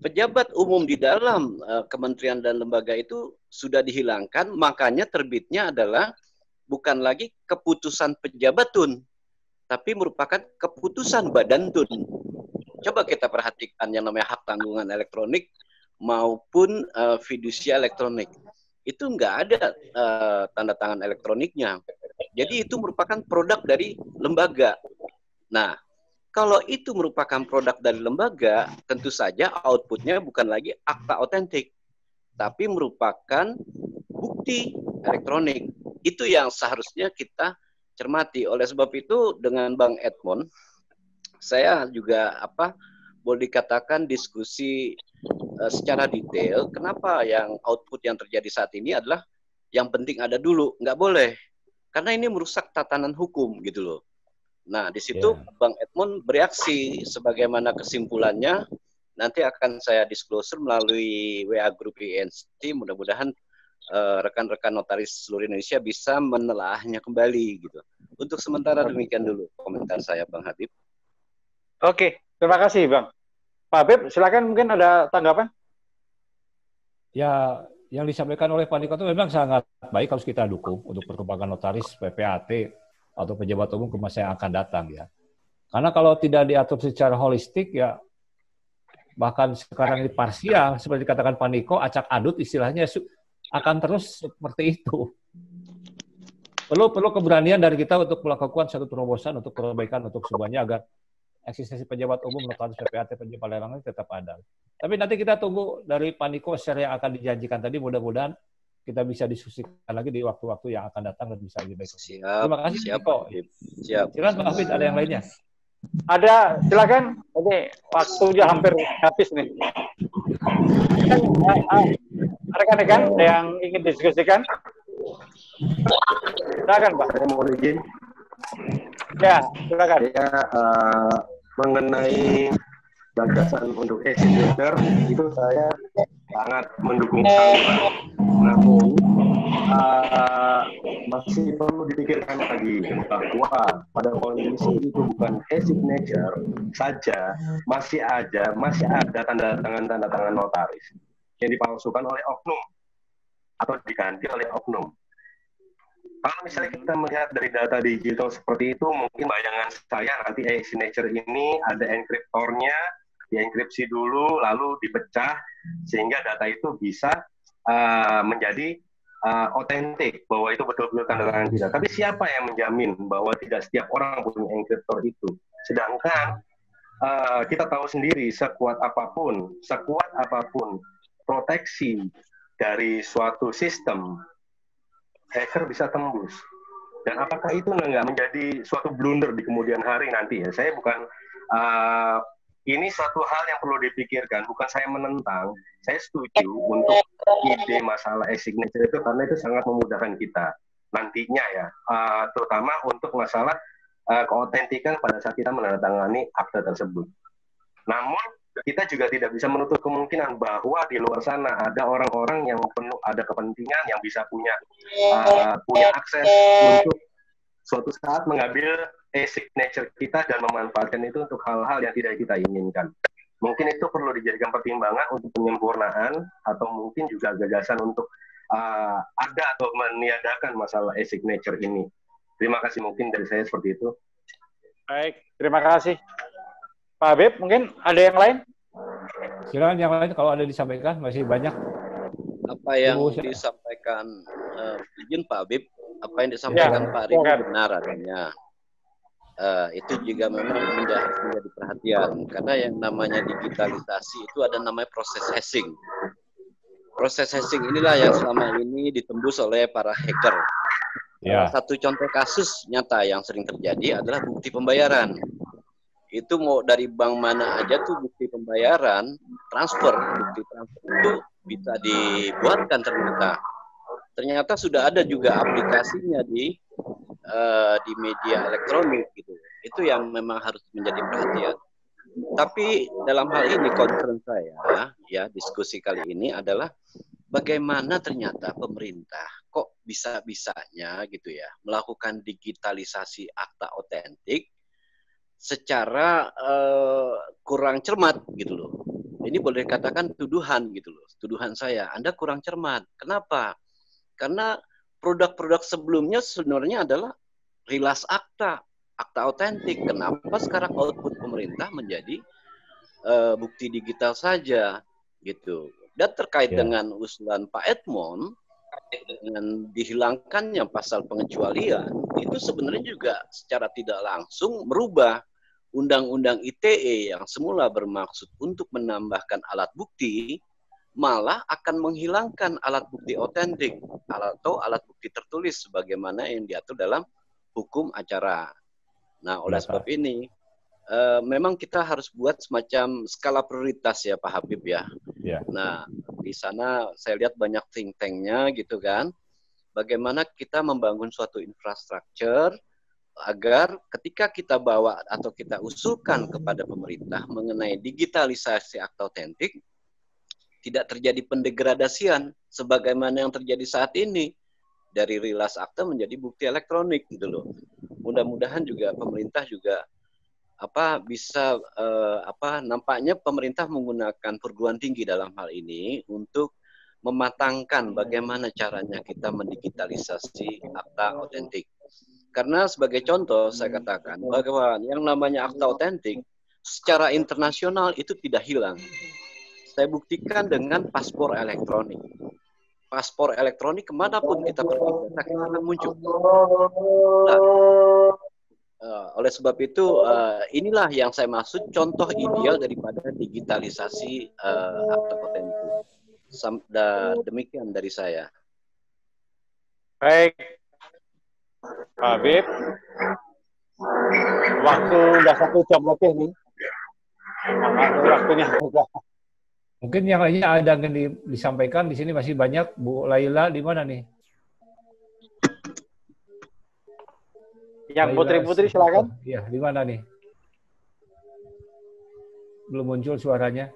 pejabat umum di dalam kementerian dan lembaga itu sudah dihilangkan, makanya terbitnya adalah bukan lagi keputusan pejabat tun, tapi merupakan keputusan badan tun. Coba kita perhatikan yang namanya hak tanggungan elektronik maupun fidusia elektronik. Itu nggak ada tanda tangan elektroniknya. Jadi itu merupakan produk dari lembaga. Nah, kalau itu merupakan produk dari lembaga, tentu saja outputnya bukan lagi akta otentik, tapi merupakan bukti elektronik. Itu yang seharusnya kita cermati. Oleh sebab itu dengan Bang Edmond, saya juga boleh dikatakan diskusi secara detail. Kenapa yang output yang terjadi saat ini adalah yang penting ada dulu, nggak boleh. Karena ini merusak tatanan hukum gitu loh. Nah, di situ Bang Edmond bereaksi sebagaimana kesimpulannya nanti akan saya disclosure melalui WA grup INC. Mudah-mudahan rekan-rekan notaris seluruh Indonesia bisa menelaahnya kembali gitu. Untuk sementara demikian dulu komentar saya, Bang Habib. Oke, terima kasih Bang. Pak Habib, silakan mungkin ada tanggapan? Ya, yang disampaikan oleh Pak Niko itu memang sangat baik, harus kita dukung untuk perkembangan notaris, PPAT, atau pejabat umum ke masa yang akan datang ya. Karena kalau tidak diatur secara holistik ya, bahkan sekarang ini parsial, seperti dikatakan Pak Niko, acak adut istilahnya akan terus seperti itu. Perlu keberanian dari kita untuk melakukan satu terobosan untuk perbaikan untuk semuanya agar eksistensi pejabat umum, notaris, PPAT, pejabat lelang tetap ada. Tapi nanti kita tunggu dari Pak Niko share yang akan dijanjikan tadi, mudah-mudahan kita bisa diskusikan lagi di waktu-waktu yang akan datang dan bisa lebih baik. Siap. Terima kasih siap, Niko. Siap. Silakan Pak Hafid, ada yang lainnya? Ada, silakan. Ini waktunya hampir habis nih. Rekan-rekan yang ingin diskusikan, silakan Pak. Saya mohon izin. Ya, silakan. Ya, mengenai gagasan untuk e-signature itu saya sangat mendukung sekali, Pak. Namun masih perlu dipikirkan lagi bahwa pada kondisi itu bukan e-signature saja, masih ada tanda tangan notaris yang dipalsukan oleh oknum atau diganti oleh oknum. Kalau misalnya kita melihat dari data digital seperti itu, mungkin bayangan saya nanti e-signature ini ada enkriptornya, dienkripsi dulu, lalu dipecah, sehingga data itu bisa menjadi otentik, bahwa itu betul-betul tanda tangan kita. Tapi siapa yang menjamin bahwa tidak setiap orang punya enkriptor itu? Sedangkan kita tahu sendiri, sekuat apapun proteksi dari suatu sistem, hacker bisa tembus. Dan apakah itu nggak menjadi suatu blunder di kemudian hari nanti ya? Saya bukan, ini suatu hal yang perlu dipikirkan, bukan saya menentang. Saya setuju untuk ide masalah e-signature itu karena itu sangat memudahkan kita nantinya ya, terutama untuk masalah keautentikan pada saat kita menandatangani akte tersebut. Namun kita juga tidak bisa menutup kemungkinan bahwa di luar sana ada orang-orang yang ada kepentingan yang bisa punya akses untuk suatu saat mengambil e-signature kita dan memanfaatkan itu untuk hal-hal yang tidak kita inginkan. Mungkin itu perlu dijadikan pertimbangan untuk penyempurnaan atau mungkin juga gagasan untuk ada atau meniadakan masalah e-signature ini. Terima kasih, mungkin dari saya seperti itu. Baik, terima kasih. Pak Habib, mungkin ada yang lain? Silakan yang lain kalau ada disampaikan, masih banyak. Apa yang disampaikan izin Pak Habib, apa yang disampaikan Pak Riki benar adanya. Itu juga memang menjadi perhatian karena yang namanya digitalisasi itu ada namanya proses hashing. Proses hashing inilah yang selama ini ditembus oleh para hacker. Satu contoh kasus nyata yang sering terjadi adalah bukti pembayaran. Itu mau dari bank mana aja tuh bukti pembayaran, bukti transfer itu bisa dibuatkan ternyata. Ternyata sudah ada juga aplikasinya di media elektronik gitu. Itu yang memang harus menjadi perhatian. Tapi dalam hal ini concern saya ya diskusi kali ini adalah bagaimana ternyata pemerintah kok bisa-bisanya gitu ya melakukan digitalisasi akta otentik secara kurang cermat gitu loh. Ini boleh dikatakan tuduhan gitu loh. Tuduhan saya, Anda kurang cermat. Kenapa? Karena produk-produk sebelumnya sebenarnya adalah rilas akta otentik. Kenapa sekarang output pemerintah menjadi bukti digital saja gitu. Dan terkait dengan usulan Pak Edmond dengan dihilangkannya pasal pengecualian itu sebenarnya juga secara tidak langsung merubah Undang-Undang ITE yang semula bermaksud untuk menambahkan alat bukti malah akan menghilangkan alat bukti otentik atau alat bukti tertulis sebagaimana yang diatur dalam hukum acara. Nah, oleh sebab ini memang kita harus buat semacam skala prioritas ya Pak Habib ya. Nah, di sana saya lihat banyak think tank-nya gitu kan. bagaimana kita membangun suatu infrastruktur agar ketika kita bawa atau kita usulkan kepada pemerintah mengenai digitalisasi akta otentik, tidak terjadi pendegradasian sebagaimana yang terjadi saat ini dari rilas akta menjadi bukti elektronik gitu loh. Mudah-mudahan juga pemerintah juga bisa nampaknya pemerintah menggunakan perguruan tinggi dalam hal ini untuk mematangkan bagaimana caranya kita mendigitalisasi akta otentik. Karena sebagai contoh saya katakan bahwa yang namanya akta otentik secara internasional itu tidak hilang. Saya buktikan dengan paspor elektronik. Paspor elektronik kemanapun kita pergi, data kita akan muncul. Nah, oleh sebab itu inilah yang saya maksud contoh ideal daripada digitalisasi akta otentik. Demikian dari saya. Baik. Pak Habib, waktu udah 1 jam lebih nih. Waktunya juga. Mungkin yang lainnya ada yang disampaikan di sini masih banyak. Bu Laila di mana nih? Yang putri-putri silakan. Iya, di mana nih? Belum muncul suaranya.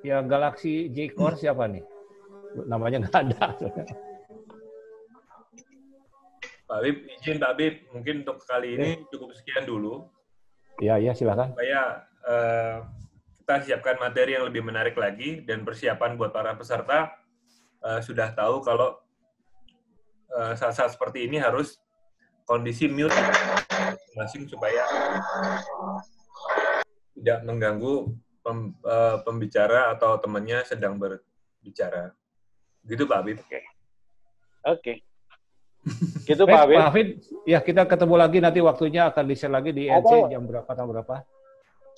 Yang Galaxy J-Core siapa nih? Namanya nggak ada. Pak Habib, izin Pak Habib, mungkin untuk kali ini cukup sekian dulu. Iya, silakan. Supaya kita siapkan materi yang lebih menarik lagi dan persiapan buat para peserta sudah tahu kalau saat-saat seperti ini harus kondisi mute masing-masing supaya tidak mengganggu pembicara atau temannya sedang berbicara. Gitu Pak Habib. Oke. Gitu Pak Habib. Pak Habib, ya kita ketemu lagi nanti waktunya akan di-share lagi di NC jam berapa tanggal berapa?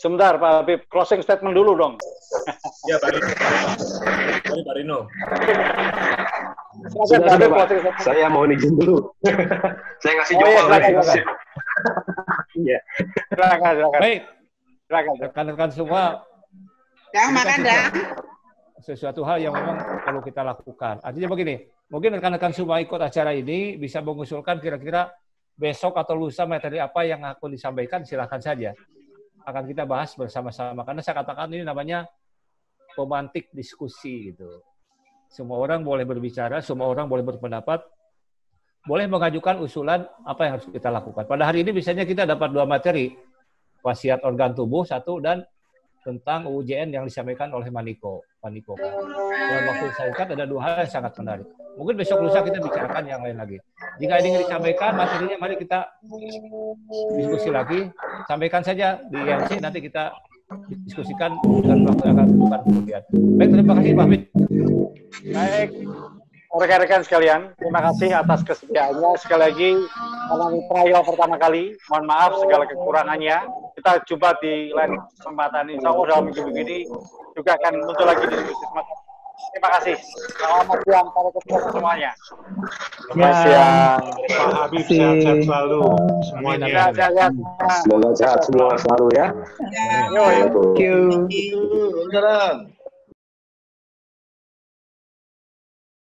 Sebentar Pak Habib, closing statement dulu dong. Ya Pak Rino. Pak Rino. Saya mau izin dulu. Saya ngasih jawaban. Iya. Silakan. Baik. Silakan. Rekan-rekan semua. Yang makan dah. Sesuatu hal yang memang perlu kita lakukan. Artinya begini, mungkin rekan-rekan semua ikut acara ini bisa mengusulkan kira-kira besok atau lusa materi apa yang akan disampaikan, silakan saja. Akan kita bahas bersama-sama. Karena saya katakan ini namanya pemantik diskusi gitu. Semua orang boleh berbicara, semua orang boleh berpendapat, boleh mengajukan usulan apa yang harus kita lakukan. Pada hari ini biasanya kita dapat 2 materi, wasiat organ tubuh 1 dan tentang UJN yang disampaikan oleh Maniko kan. Dalam waktu singkat ada 2 hal yang sangat menarik. Mungkin besok lusa kita bicarakan yang lain lagi. Jika ingin disampaikan materinya, mari kita diskusi lagi. Sampaikan saja di IMC, nanti kita diskusikan dan waktu yang akan tentukan kemudian. Baik, terima kasih Pak Habib. Baik, rekan-rekan sekalian, terima kasih atas kesediaannya. Sekali lagi, karena ini trial pertama kali, mohon maaf segala kekurangannya. Kita jumpa di lain kesempatan. Insya Allah dalam minggu ini juga akan muncul lagi diskusi semacam. Terima kasih. Selamat siang para ketua semuanya. Selamat siang. Pak Habib sehat-sehat selalu semuanya. Sehat-sehat. Semoga sehat semua selalu ya. Yo. Thank you. Salam.